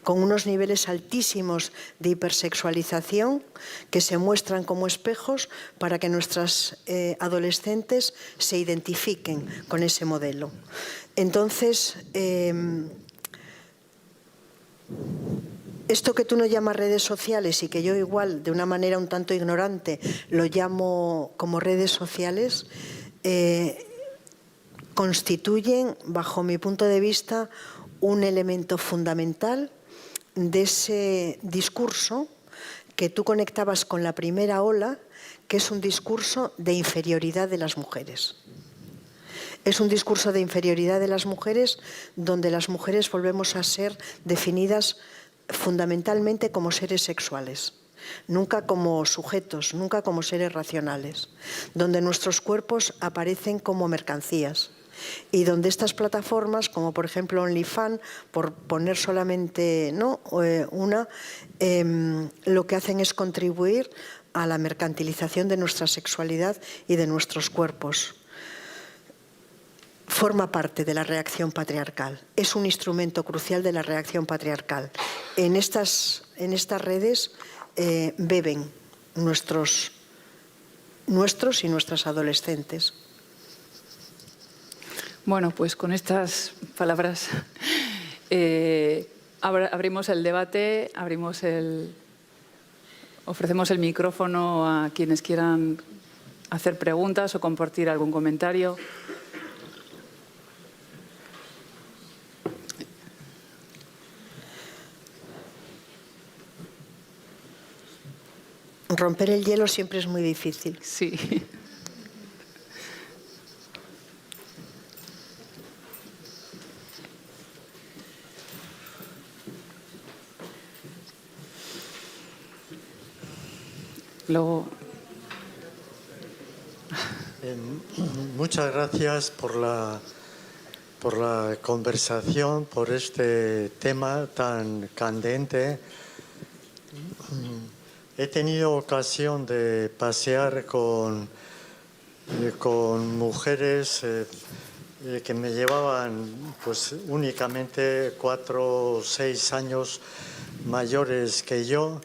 Speaker 3: con unos niveles altísimos de hipersexualización que se muestran como espejos para que nuestras adolescentes se identifiquen con ese modelo. Entonces, esto que tú no llamas redes sociales y que yo igual, de una manera un tanto ignorante, lo llamo como redes sociales, constituyen, bajo mi punto de vista, un elemento fundamental de ese discurso que tú conectabas con la primera ola, que es un discurso de inferioridad de las mujeres. Es un discurso de inferioridad de las mujeres donde las mujeres volvemos a ser definidas fundamentalmente como seres sexuales, nunca como sujetos, nunca como seres racionales, donde nuestros cuerpos aparecen como mercancías. Y donde estas plataformas, como por ejemplo OnlyFans, por poner solamente una, lo que hacen es contribuir a la mercantilización de nuestra sexualidad y de nuestros cuerpos. Forma parte de la reacción patriarcal, es un instrumento crucial de la reacción patriarcal. En estas redes beben nuestros y nuestras adolescentes.
Speaker 2: Bueno, pues con estas palabras abrimos el debate, ofrecemos el micrófono a quienes quieran hacer preguntas o compartir algún comentario.
Speaker 3: Romper el hielo siempre es muy difícil.
Speaker 2: Sí. Luego...
Speaker 4: Muchas gracias por la conversación, por este tema tan candente. He tenido ocasión de pasear con mujeres que me llevaban pues únicamente 4 o 6 años mayores que yo.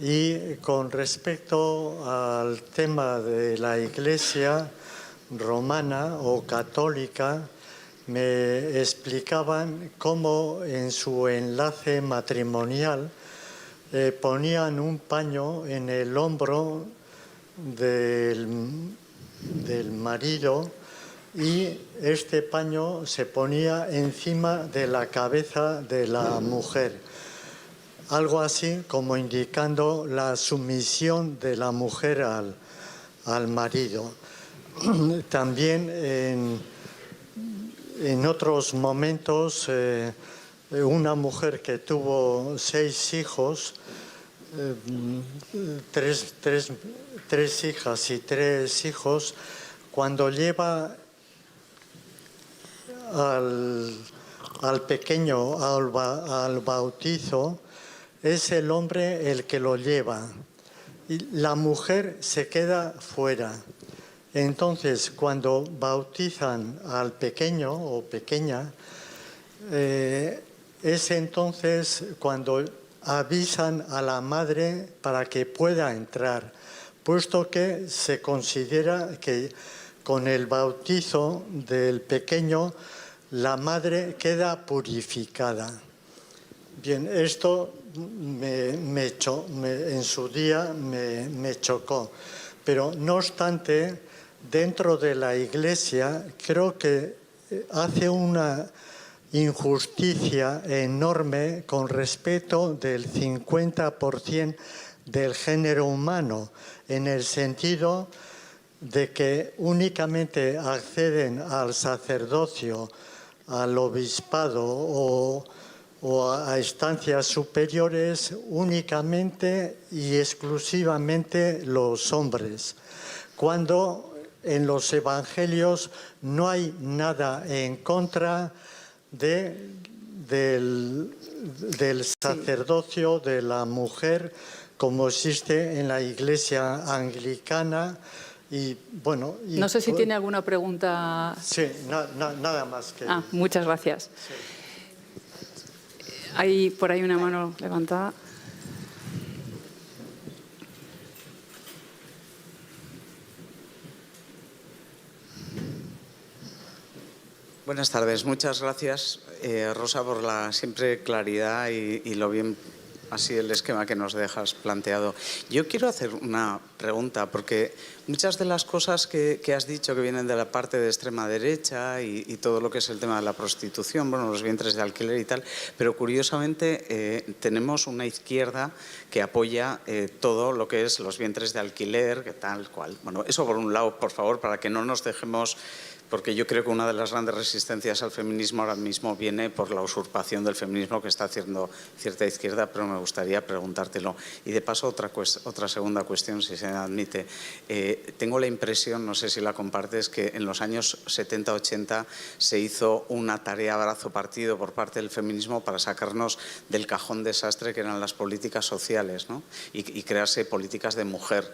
Speaker 4: Y con respecto al tema de la Iglesia romana o católica, me explicaban cómo en su enlace matrimonial ponían un paño en el hombro del marido y este paño se ponía encima de la cabeza de la mujer. Algo así como indicando la sumisión de la mujer al marido. También en otros momentos, una mujer que tuvo 6 hijos, 3 hijas y 3 hijos, cuando lleva al pequeño al bautizo, es el hombre el que lo lleva y la mujer se queda fuera. Entonces, cuando bautizan al pequeño o pequeña, es entonces cuando avisan a la madre para que pueda entrar, puesto que se considera que con el bautizo del pequeño la madre queda purificada. Bien, esto en su día me chocó, pero no obstante, dentro de la Iglesia creo que hace una injusticia enorme con respecto del 50% del género humano, en el sentido de que únicamente acceden al sacerdocio, al obispado o a estancias superiores únicamente y exclusivamente los hombres, cuando en los evangelios no hay nada en contra del sacerdocio de la mujer como existe en la Iglesia anglicana. Y bueno,
Speaker 2: no sé si tiene alguna pregunta.
Speaker 4: Sí, nada más que...
Speaker 2: Muchas gracias. Sí. Hay por ahí una mano levantada.
Speaker 5: Buenas tardes. Muchas gracias, Rosa, por la siempre claridad y lo bien así el esquema que nos dejas planteado. Yo quiero hacer una pregunta, porque muchas de las cosas que has dicho que vienen de la parte de extrema derecha y todo lo que es el tema de la prostitución, bueno, los vientres de alquiler y tal, pero curiosamente tenemos una izquierda que apoya todo lo que es los vientres de alquiler, que tal cual. Bueno, eso por un lado, por favor, para que no nos dejemos... Porque yo creo que una de las grandes resistencias al feminismo ahora mismo viene por la usurpación del feminismo que está haciendo cierta izquierda, pero me gustaría preguntártelo. Y de paso, otra segunda cuestión, si se me admite. Tengo la impresión, no sé si la compartes, que en los años 70-80 se hizo una tarea a brazo partido por parte del feminismo para sacarnos del cajón desastre que eran las políticas sociales, ¿no? y crearse políticas de mujer,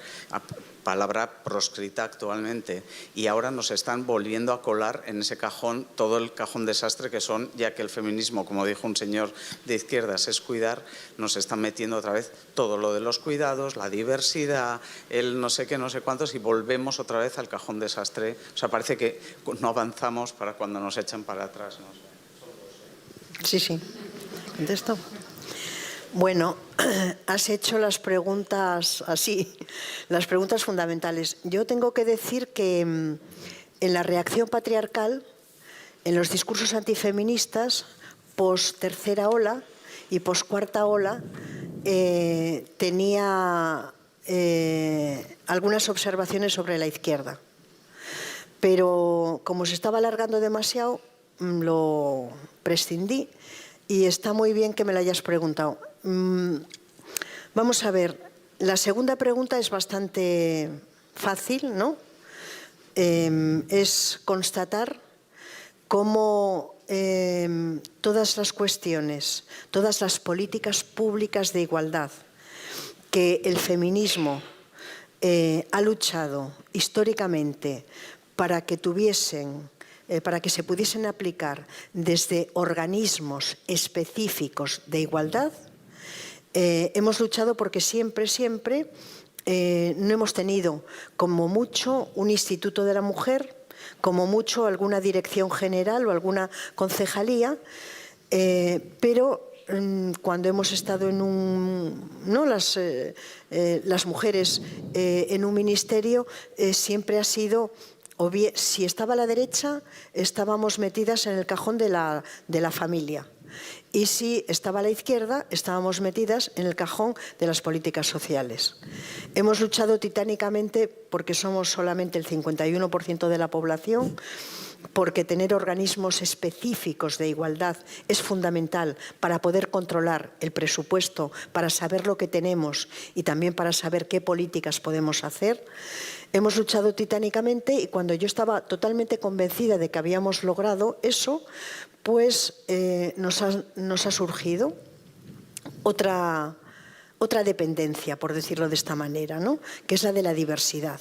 Speaker 5: palabra proscrita actualmente. Y ahora nos están volviendo a colar en ese cajón todo el cajón desastre que son, ya que el feminismo, como dijo un señor de izquierdas, es cuidar, nos están metiendo otra vez todo lo de los cuidados, la diversidad, el no sé qué, no sé cuántos, y volvemos otra vez al cajón desastre. O sea, parece que no avanzamos para cuando nos echan para atrás, ¿no?
Speaker 3: Sí. ¿Contesto? Bueno, has hecho las preguntas así, las preguntas fundamentales. Yo tengo que decir que en la reacción patriarcal, en los discursos antifeministas, post tercera ola y post cuarta ola, tenía algunas observaciones sobre la izquierda. Pero como se estaba alargando demasiado, lo prescindí y está muy bien que me lo hayas preguntado. Vamos a ver, La segunda pregunta es bastante fácil, ¿no? Es constatar cómo todas las cuestiones, todas las políticas públicas de igualdad que el feminismo ha luchado históricamente para que se pudiesen aplicar desde organismos específicos de igualdad, hemos luchado porque siempre no hemos tenido como mucho un instituto de la mujer, como mucho alguna dirección general o alguna concejalía, pero cuando hemos estado las mujeres en un ministerio, siempre ha sido, o bien, si estaba a la derecha, estábamos metidas en el cajón de la familia. Y si estaba a la izquierda, estábamos metidas en el cajón de las políticas sociales. Hemos luchado titánicamente porque somos solamente el 51% de la población, porque tener organismos específicos de igualdad es fundamental para poder controlar el presupuesto, para saber lo que tenemos y también para saber qué políticas podemos hacer. Hemos luchado titánicamente y cuando yo estaba totalmente convencida de que habíamos logrado eso, pues nos ha surgido otra dependencia, por decirlo de esta manera, ¿no? Que es la de la diversidad.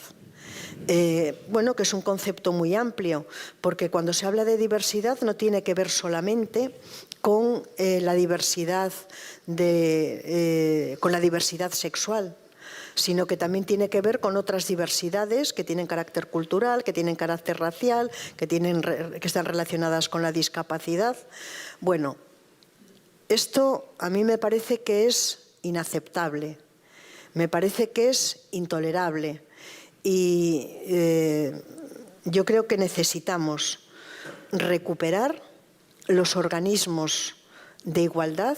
Speaker 3: Bueno, que es un concepto muy amplio, porque cuando se habla de diversidad no tiene que ver solamente con la diversidad sexual, sino que también tiene que ver con otras diversidades que tienen carácter cultural, que tienen carácter racial, que están relacionadas con la discapacidad. Bueno, esto a mí me parece que es inaceptable, me parece que es intolerable y yo creo que necesitamos recuperar los organismos de igualdad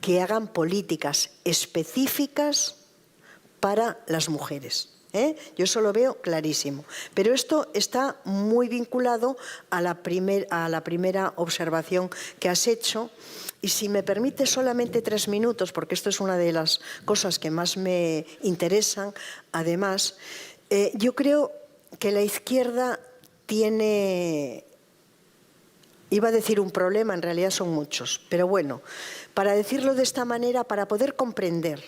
Speaker 3: que hagan políticas específicas para las mujeres. Yo eso lo veo clarísimo. Pero esto está muy vinculado a la primera observación que has hecho. Y si me permite solamente 3 minutos, porque esto es una de las cosas que más me interesan, además, yo creo que la izquierda tiene, iba a decir un problema, en realidad son muchos, pero bueno, para decirlo de esta manera, para poder comprender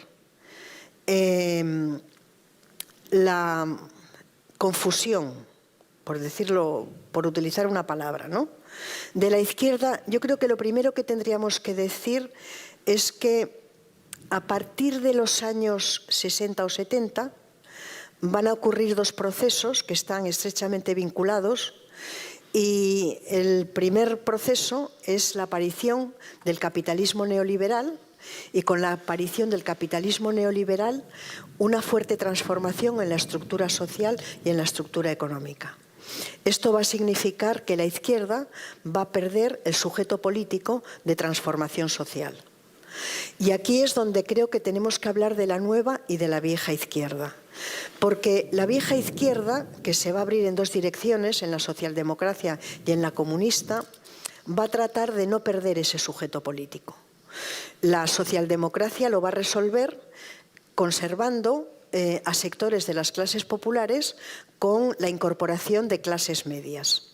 Speaker 3: la confusión, por decirlo, por utilizar una palabra, ¿no?, de la izquierda, yo creo que lo primero que tendríamos que decir es que a partir de los años 60 o 70 van a ocurrir 2 procesos que están estrechamente vinculados y el primer proceso es la aparición del capitalismo neoliberal y con la aparición del capitalismo neoliberal una fuerte transformación en la estructura social y en la estructura económica. Esto va a significar que la izquierda va a perder el sujeto político de transformación social. Y aquí es donde creo que tenemos que hablar de la nueva y de la vieja izquierda. Porque la vieja izquierda, que se va a abrir en 2 direcciones, en la socialdemocracia y en la comunista, va a tratar de no perder ese sujeto político. La socialdemocracia lo va a resolver conservando a sectores de las clases populares con la incorporación de clases medias.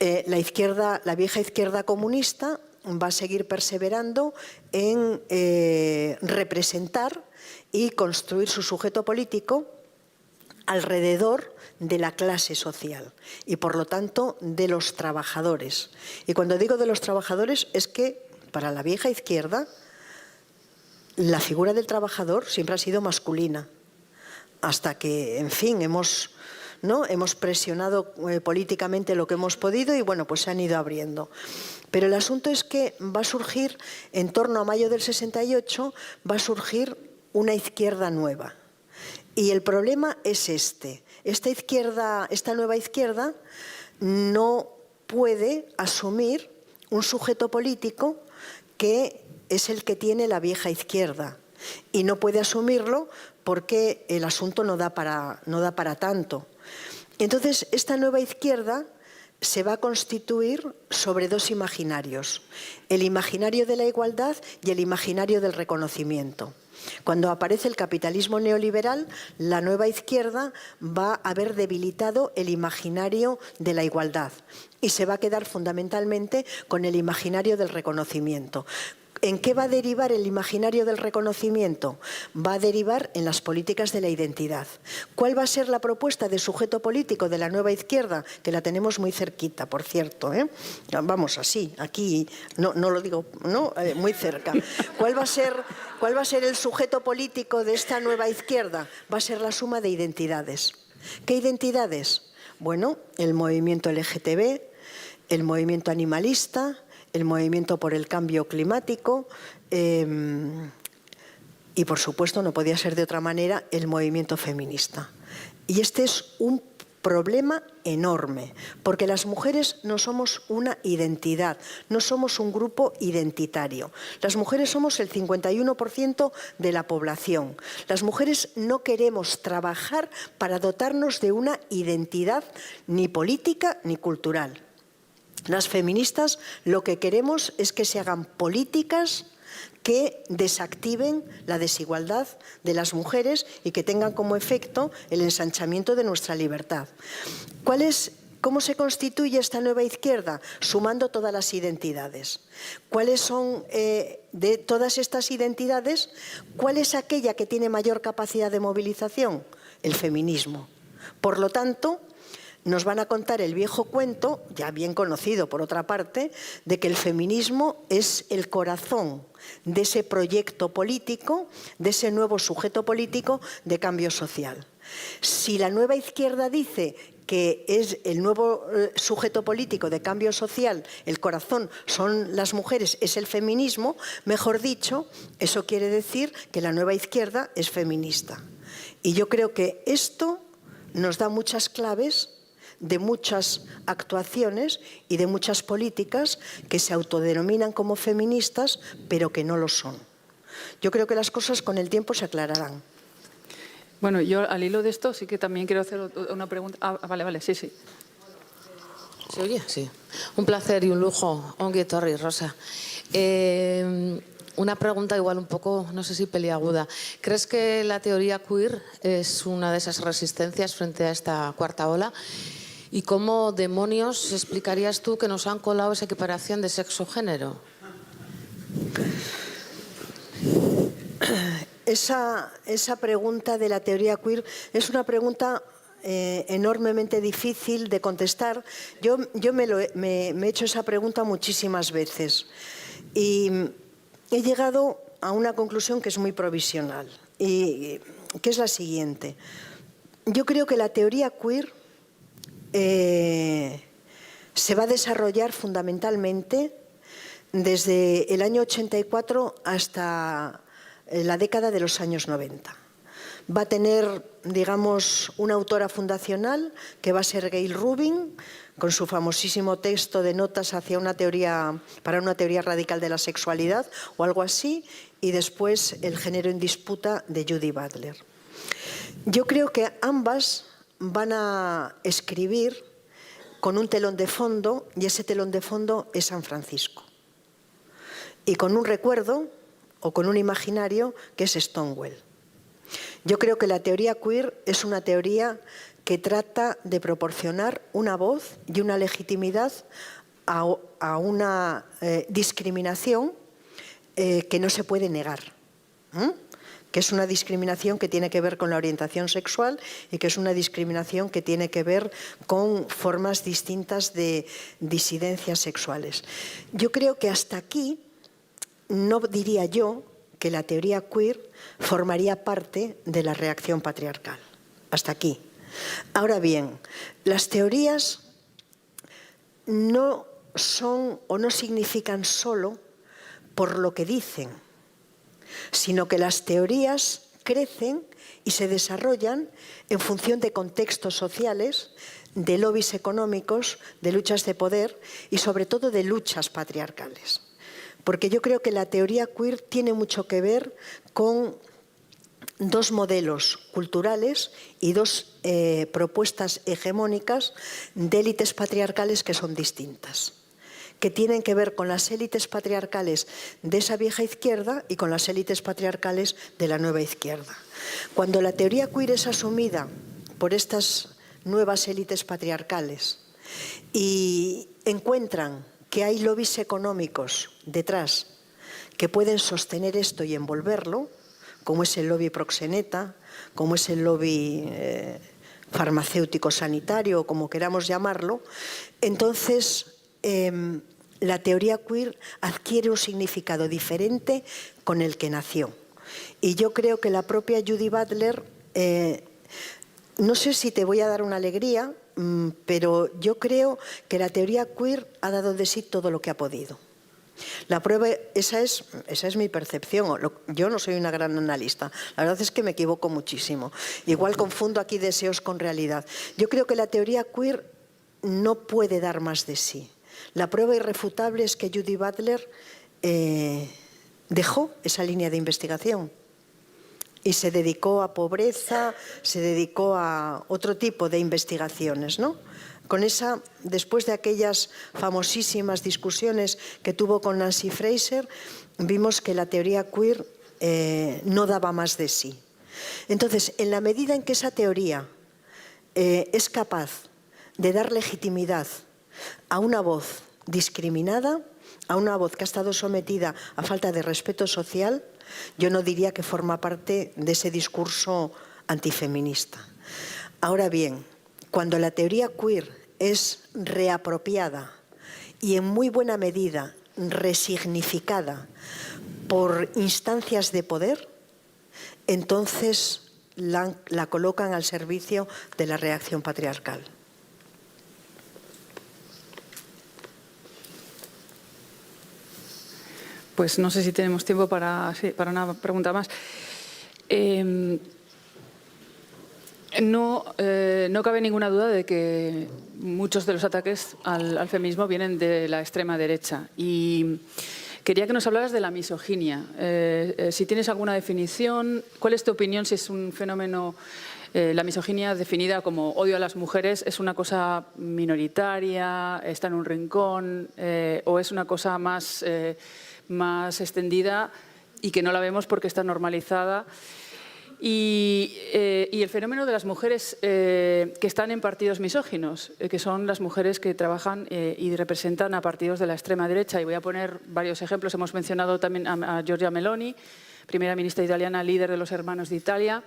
Speaker 3: La vieja izquierda comunista va a seguir perseverando en representar y construir su sujeto político alrededor de la clase social y, por lo tanto, de los trabajadores. Y cuando digo de los trabajadores es que para la vieja izquierda la figura del trabajador siempre ha sido masculina, hasta que, en fin, hemos presionado políticamente lo que hemos podido y, bueno, pues se han ido abriendo. Pero el asunto es que va a surgir, en torno a mayo del 68, va a surgir una izquierda nueva. Y el problema es esta nueva izquierda no puede asumir un sujeto político que es el que tiene la vieja izquierda. Y no puede asumirlo porque el asunto no da para tanto. Entonces, esta nueva izquierda se va a constituir sobre dos imaginarios, el imaginario de la igualdad y el imaginario del reconocimiento. Cuando aparece el capitalismo neoliberal, la nueva izquierda va a haber debilitado el imaginario de la igualdad y se va a quedar fundamentalmente con el imaginario del reconocimiento. ¿En qué va a derivar el imaginario del reconocimiento? Va a derivar en las políticas de la identidad. ¿Cuál va a ser la propuesta de sujeto político de la nueva izquierda? Que la tenemos muy cerquita, por cierto, ¿eh? Vamos, así, aquí, no lo digo, ¿no? Muy cerca. ¿Cuál va a ser el sujeto político de esta nueva izquierda? Va a ser la suma de identidades. ¿Qué identidades? Bueno, el movimiento LGTB, el movimiento animalista, el movimiento por el cambio climático y, por supuesto, no podía ser de otra manera, el movimiento feminista. Y este es un problema enorme, porque las mujeres no somos una identidad, no somos un grupo identitario. Las mujeres somos el 51% de la población. Las mujeres no queremos trabajar para dotarnos de una identidad ni política ni cultural. Las feministas lo que queremos es que se hagan políticas que desactiven la desigualdad de las mujeres y que tengan como efecto el ensanchamiento de nuestra libertad. ¿Cómo se constituye esta nueva izquierda? Sumando todas las identidades. ¿Cuáles son, de todas estas identidades, cuál es aquella que tiene mayor capacidad de movilización? El feminismo. Por lo tanto, nos van a contar el viejo cuento, ya bien conocido por otra parte, de que el feminismo es el corazón de ese proyecto político, de ese nuevo sujeto político de cambio social. Si la nueva izquierda dice que es el nuevo sujeto político de cambio social, el corazón son las mujeres, es el feminismo, mejor dicho, eso quiere decir que la nueva izquierda es feminista. Y yo creo que esto nos da muchas claves de muchas actuaciones y de muchas políticas que se autodenominan como feministas, pero que no lo son. Yo creo que las cosas con el tiempo se aclararán.
Speaker 2: Bueno, yo al hilo de esto sí que también quiero hacer una pregunta. Vale, sí.
Speaker 6: ¿Se oye? Sí. Un placer y un lujo. Ongi etorri, Rosa. Una pregunta igual un poco, no sé si peliaguda. ¿Crees que la teoría queer es una de esas resistencias frente a esta cuarta ola? ¿Y cómo demonios explicarías tú que nos han colado esa equiparación de sexo-género?
Speaker 3: Esa pregunta de la teoría queer es una pregunta enormemente difícil de contestar. Yo me he hecho esa pregunta muchísimas veces y he llegado a una conclusión que es muy provisional y que es la siguiente. Yo creo que la teoría queer se va a desarrollar fundamentalmente desde el año 84 hasta la década de los años 90. Va a tener, digamos, una autora fundacional que va a ser Gayle Rubin, con su famosísimo texto de notas para una teoría radical de la sexualidad o algo así, y después El género en disputa de Judy Butler. Yo creo que ambas van a escribir con un telón de fondo, y ese telón de fondo es San Francisco. Y con un recuerdo o con un imaginario que es Stonewall. Yo creo que la teoría queer es una teoría que trata de proporcionar una voz y una legitimidad a una discriminación que no se puede negar. Que es una discriminación que tiene que ver con la orientación sexual y que es una discriminación que tiene que ver con formas distintas de disidencias sexuales. Yo creo que hasta aquí no diría yo que la teoría queer formaría parte de la reacción patriarcal. Hasta aquí. Ahora bien, las teorías no son o no significan solo por lo que dicen, sino que las teorías crecen y se desarrollan en función de contextos sociales, de lobbies económicos, de luchas de poder y sobre todo de luchas patriarcales. Porque yo creo que la teoría queer tiene mucho que ver con dos modelos culturales y dos propuestas hegemónicas de élites patriarcales que son distintas, que tienen que ver con las élites patriarcales de esa vieja izquierda y con las élites patriarcales de la nueva izquierda. Cuando la teoría queer es asumida por estas nuevas élites patriarcales y encuentran que hay lobbies económicos detrás que pueden sostener esto y envolverlo, como es el lobby proxeneta, como es el lobby farmacéutico sanitario, o como queramos llamarlo, entonces la teoría queer adquiere un significado diferente con el que nació. Y yo creo que la propia Judy Butler, no sé si te voy a dar una alegría, pero yo creo que la teoría queer ha dado de sí todo lo que ha podido. La prueba, esa es mi percepción. Yo no soy una gran analista. La verdad es que me equivoco muchísimo. Igual confundo aquí deseos con realidad. Yo creo que la teoría queer no puede dar más de sí. La prueba irrefutable es que Judy Butler dejó esa línea de investigación y se dedicó a pobreza, se dedicó a otro tipo de investigaciones, ¿no? Después de aquellas famosísimas discusiones que tuvo con Nancy Fraser, vimos que la teoría queer no daba más de sí. Entonces, en la medida en que esa teoría es capaz de dar legitimidad a una voz discriminada, a una voz que ha estado sometida a falta de respeto social, yo no diría que forma parte de ese discurso antifeminista. Ahora bien, cuando la teoría queer es reapropiada y en muy buena medida resignificada por instancias de poder, entonces la colocan al servicio de la reacción patriarcal.
Speaker 2: Pues no sé si tenemos tiempo para una pregunta más. No cabe ninguna duda de que muchos de los ataques al feminismo vienen de la extrema derecha. Y quería que nos hablaras de la misoginia. Si tienes alguna definición, ¿cuál es tu opinión si es un fenómeno, la misoginia definida como odio a las mujeres, es una cosa minoritaria, está en un rincón, o es una cosa más extendida y que no la vemos porque está normalizada? Y el fenómeno de las mujeres que están en partidos misóginos, que son las mujeres que trabajan y representan a partidos de la extrema derecha. Y voy a poner varios ejemplos. Hemos mencionado también a Giorgia Meloni, primera ministra italiana, líder de los Hermanos de Italia,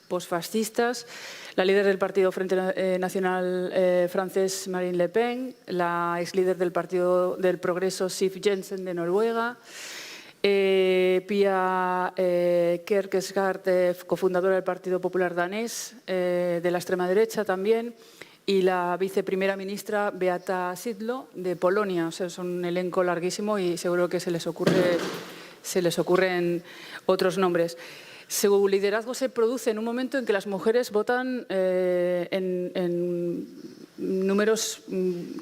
Speaker 2: posfascistas, la líder del Partido Frente Nacional francés, Marine Le Pen, la ex líder del Partido del Progreso, Siv Jensen, de Noruega, Pia Kjærsgaard, cofundadora del Partido Popular danés, de la extrema derecha también, y la viceprimera ministra Beata Szydło, de Polonia. O sea, es un elenco larguísimo y seguro que se les ocurren otros nombres. Su liderazgo se produce en un momento en que las mujeres votan en números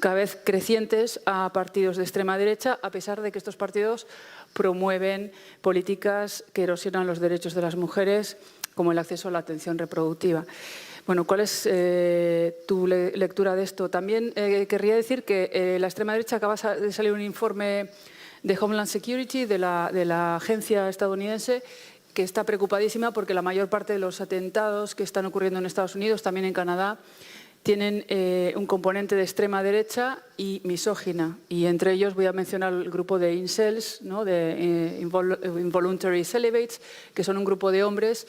Speaker 2: cada vez crecientes a partidos de extrema derecha, a pesar de que estos partidos promueven políticas que erosionan los derechos de las mujeres, como el acceso a la atención reproductiva. Bueno, ¿cuál es tu lectura de esto? También querría decir que la extrema derecha acaba de salir un informe de Homeland Security, de la agencia estadounidense, que está preocupadísima porque la mayor parte de los atentados que están ocurriendo en Estados Unidos, también en Canadá, tienen un componente de extrema derecha y misógina. Y entre ellos voy a mencionar el grupo de incels, ¿no?, de involuntary celibates, que son un grupo de hombres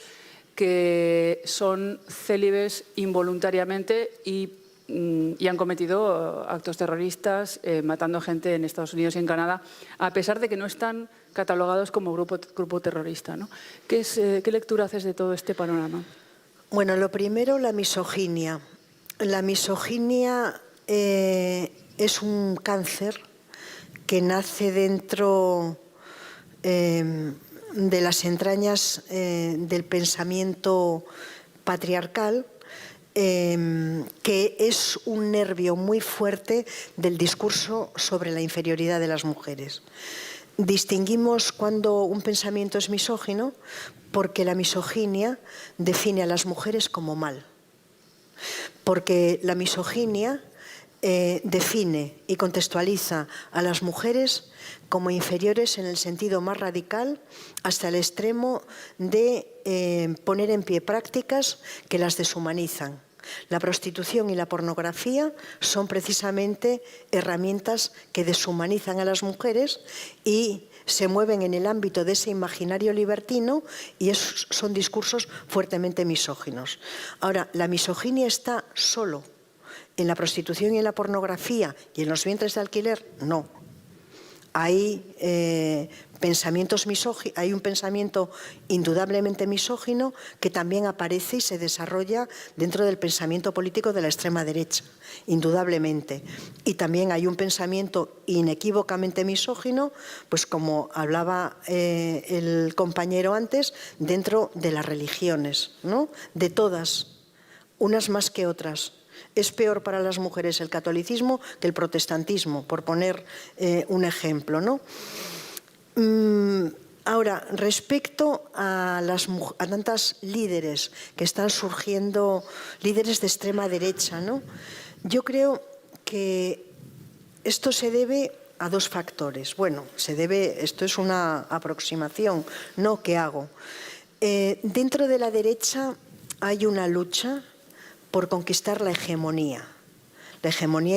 Speaker 2: que son célibes involuntariamente y han cometido actos terroristas, matando gente en Estados Unidos y en Canadá, a pesar de que no están catalogados como grupo terrorista, ¿no? ¿Qué lectura haces de todo este panorama?
Speaker 3: Bueno, lo primero, la misoginia. La misoginia es un cáncer que nace dentro de las entrañas del pensamiento patriarcal, que es un nervio muy fuerte del discurso sobre la inferioridad de las mujeres. distinguimos cuando un pensamiento es misógino porque la misoginia define a las mujeres como mal. Porque la misoginia define y contextualiza a las mujeres como inferiores en el sentido más radical, hasta el extremo de poner en pie prácticas que las deshumanizan. La prostitución y la pornografía son precisamente herramientas que deshumanizan a las mujeres y se mueven en el ámbito de ese imaginario libertino, y son discursos fuertemente misóginos. Ahora, la misoginia está solo en la prostitución y en la pornografía y en los vientres de alquiler. No. Hay pensamientos misóginos, hay un pensamiento indudablemente misógino que también aparece y se desarrolla dentro del pensamiento político de la extrema derecha, indudablemente. Y también hay un pensamiento inequívocamente misógino, pues como hablaba el compañero antes, dentro de las religiones, ¿no? De todas, unas más que otras. Es peor para las mujeres el catolicismo que el protestantismo, por poner un ejemplo, ¿no? Ahora, respecto a tantas líderes que están surgiendo, líderes de extrema derecha, ¿no? Yo creo que esto se debe a dos factores. Bueno, esto es una aproximación, ¿no? ¿Qué hago? Dentro de la derecha hay una lucha por conquistar la hegemonía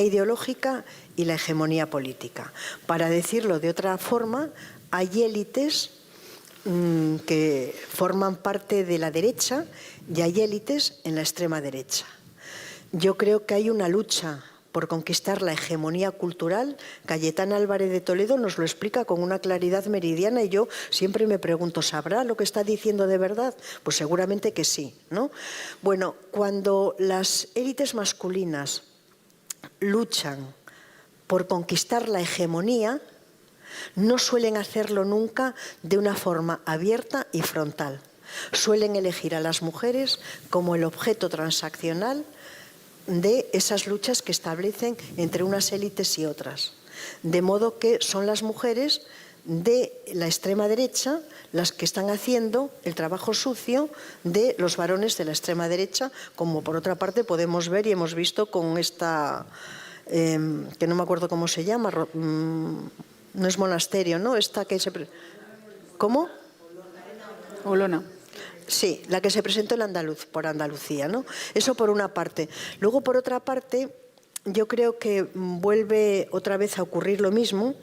Speaker 3: ideológica y la hegemonía política. Para decirlo de otra forma, hay élites que forman parte de la derecha y hay élites en la extrema derecha. Yo creo que hay una lucha por conquistar la hegemonía cultural. Cayetana Álvarez de Toledo nos lo explica con una claridad meridiana y yo siempre me pregunto, ¿sabrá lo que está diciendo de verdad? Pues seguramente que sí, ¿no? Bueno, cuando las élites masculinas luchan por conquistar la hegemonía, no suelen hacerlo nunca de una forma abierta y frontal. Suelen elegir a las mujeres como el objeto transaccional de esas luchas que establecen entre unas élites y otras. De modo que son las mujeres de la extrema derecha las que están haciendo el trabajo sucio de los varones de la extrema derecha, como por otra parte podemos ver y hemos visto con esta, que no me acuerdo cómo se llama, no es monasterio, ¿no? Esta que se... ¿Cómo?
Speaker 2: Olona.
Speaker 3: Sí, la que se presentó por Andalucía, ¿no? Eso por una parte. Luego, por otra parte, yo creo que vuelve otra vez a ocurrir lo mismo.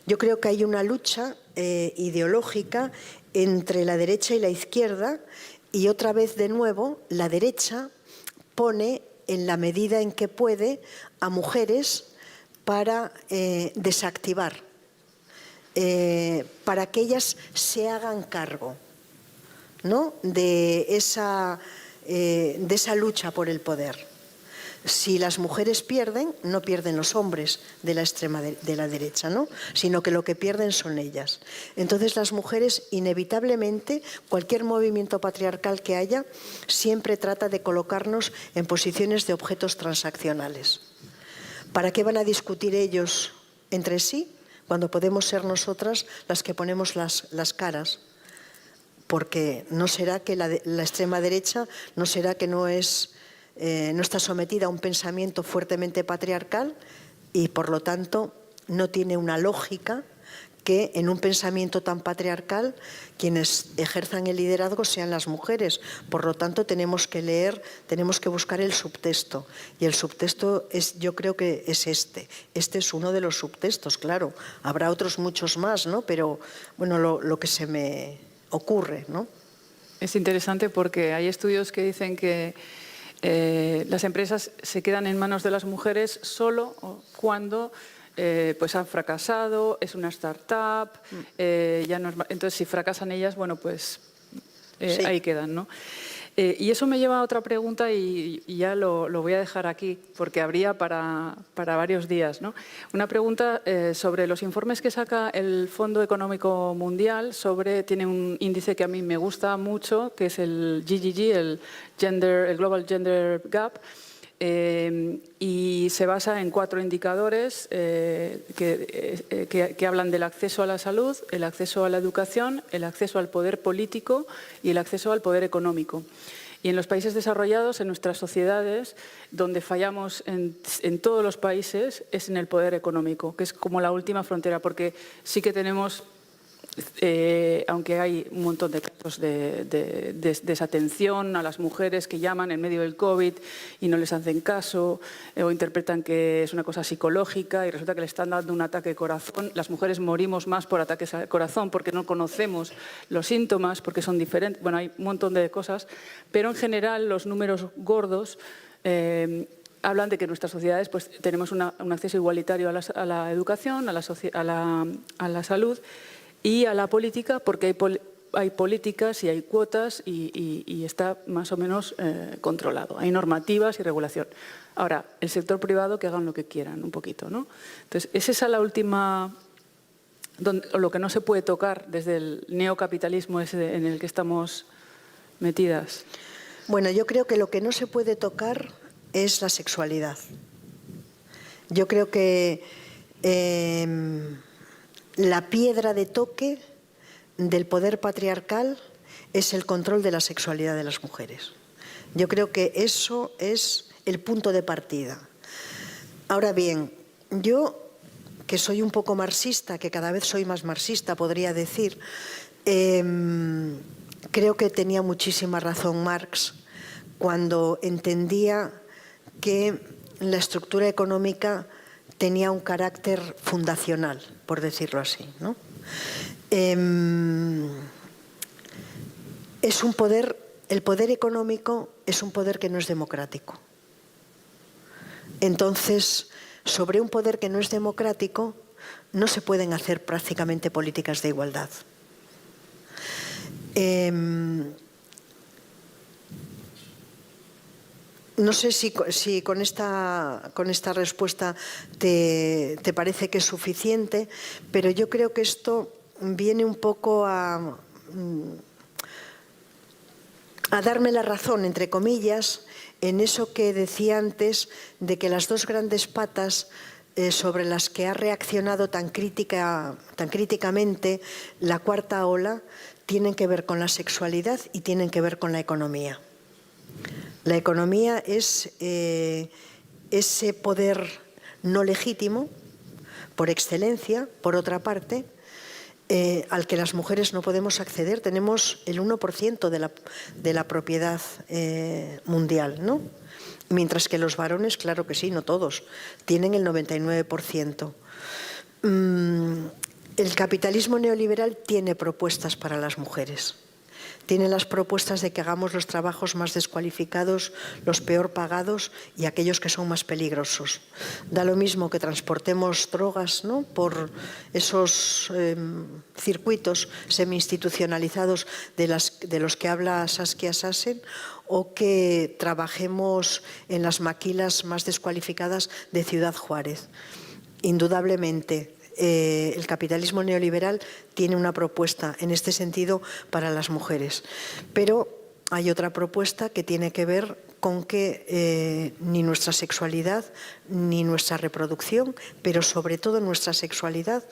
Speaker 3: Yo creo que hay una lucha ideológica entre la derecha y la izquierda, y otra vez de nuevo la derecha pone en la medida en que puede a mujeres para desactivar, para que ellas se hagan cargo, ¿no? de esa lucha por el poder. Si las mujeres pierden, no pierden los hombres de la extrema de la derecha, ¿no? Sino que lo que pierden son ellas. Entonces las mujeres, inevitablemente, cualquier movimiento patriarcal que haya, siempre trata de colocarnos en posiciones de objetos transaccionales. ¿Para qué van a discutir ellos entre sí cuando podemos ser nosotras las que ponemos las caras? Porque no será que la extrema derecha no será que no está sometida a un pensamiento fuertemente patriarcal y por lo tanto no tiene una lógica que en un pensamiento tan patriarcal quienes ejerzan el liderazgo sean las mujeres. Por lo tanto tenemos que leer, tenemos que buscar el subtexto, y el subtexto yo creo que es este es uno de los subtextos, claro, habrá otros muchos más, ¿no? Pero bueno, lo que se me ocurre, ¿no?
Speaker 2: Es interesante porque hay estudios que dicen que las empresas se quedan en manos de las mujeres solo cuando pues han fracasado, es una startup, ya no es, entonces si fracasan ellas, bueno, pues
Speaker 3: Sí.
Speaker 2: ahí quedan, ¿no? Y eso me lleva a otra pregunta y ya lo voy a dejar aquí porque habría para varios días, ¿no? Una pregunta sobre los informes que saca el Fondo Económico Mundial tiene un índice que a mí me gusta mucho, que es el GGG, el Global Gender Gap, y se basa en 4 indicadores que hablan del acceso a la salud, el acceso a la educación, el acceso al poder político y el acceso al poder económico. Y en los países desarrollados, en nuestras sociedades, donde fallamos en todos los países es en el poder económico, que es como la última frontera, porque sí que tenemos, aunque hay un montón de casos de desatención a las mujeres que llaman en medio del COVID y no les hacen caso o interpretan que es una cosa psicológica y resulta que le están dando un ataque de corazón. Las mujeres morimos más por ataques al corazón porque no conocemos los síntomas, porque son diferentes. Bueno, hay un montón de cosas, pero en general los números gordos hablan de que en nuestras sociedades pues, tenemos un acceso igualitario a la educación, a la salud y a la política, porque hay políticas y hay cuotas y está más o menos controlado. Hay normativas y regulación. Ahora, el sector privado que hagan lo que quieran un poquito, ¿no? Entonces, ¿es esa la última, lo que no se puede tocar desde el neocapitalismo ese en el que estamos metidas?
Speaker 3: Bueno, yo creo que lo que no se puede tocar es la sexualidad. Yo creo que la piedra de toque del poder patriarcal es el control de la sexualidad de las mujeres. Yo creo que eso es el punto de partida. Ahora bien, yo, que soy un poco marxista, que cada vez soy más marxista, podría decir, creo que tenía muchísima razón Marx cuando entendía que la estructura económica tenía un carácter fundacional, por decirlo así, ¿no? Es un poder, el poder económico es un poder que no es democrático. Entonces, sobre un poder que no es democrático, no se pueden hacer prácticamente políticas de igualdad. No sé si con esta respuesta te parece que es suficiente, pero yo creo que esto viene un poco a darme la razón, entre comillas, en eso que decía antes de que las 2 grandes patas sobre las que ha reaccionado tan críticamente la cuarta ola tienen que ver con la sexualidad y tienen que ver con la economía. La economía es ese poder no legítimo, por excelencia, por otra parte, al que las mujeres no podemos acceder. Tenemos el 1% de la propiedad mundial, ¿no? Mientras que los varones, claro que sí, no todos, tienen el 99%. El capitalismo neoliberal tiene propuestas para las mujeres. Tiene las propuestas de que hagamos los trabajos más descualificados, los peor pagados y aquellos que son más peligrosos. Da lo mismo que transportemos drogas, ¿no?, por esos circuitos semi-institucionalizados de los que habla Saskia Sassen, o que trabajemos en las maquilas más descualificadas de Ciudad Juárez. Indudablemente, el capitalismo neoliberal tiene una propuesta en este sentido para las mujeres. Pero hay otra propuesta que tiene que ver con que ni nuestra sexualidad ni nuestra reproducción, pero sobre todo nuestra sexualidad,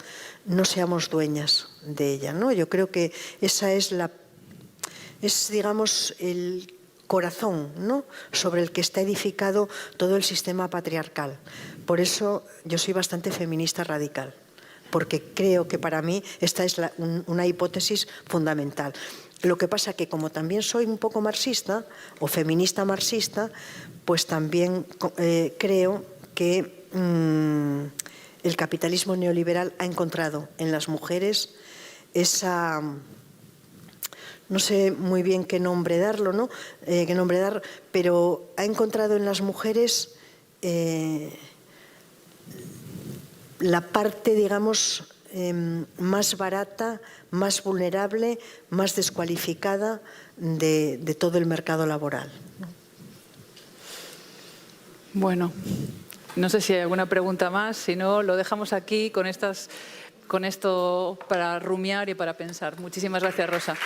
Speaker 3: no seamos dueñas de ella, ¿no? Yo creo que esa es digamos, el corazón, ¿no?, sobre el que está edificado todo el sistema patriarcal. Por eso yo soy bastante feminista radical, porque creo que para mí esta es una hipótesis fundamental. Lo que pasa que como también soy un poco marxista o feminista marxista, pues también creo que el capitalismo neoliberal ha encontrado en las mujeres esa, no sé muy bien qué nombre darlo, ¿no? Qué nombre dar, pero ha encontrado en las mujeres la parte, digamos, más barata, más vulnerable, más descualificada de todo el mercado laboral.
Speaker 2: Bueno, no sé si hay alguna pregunta más, si no, lo dejamos aquí con esto para rumiar y para pensar. Muchísimas gracias, Rosa.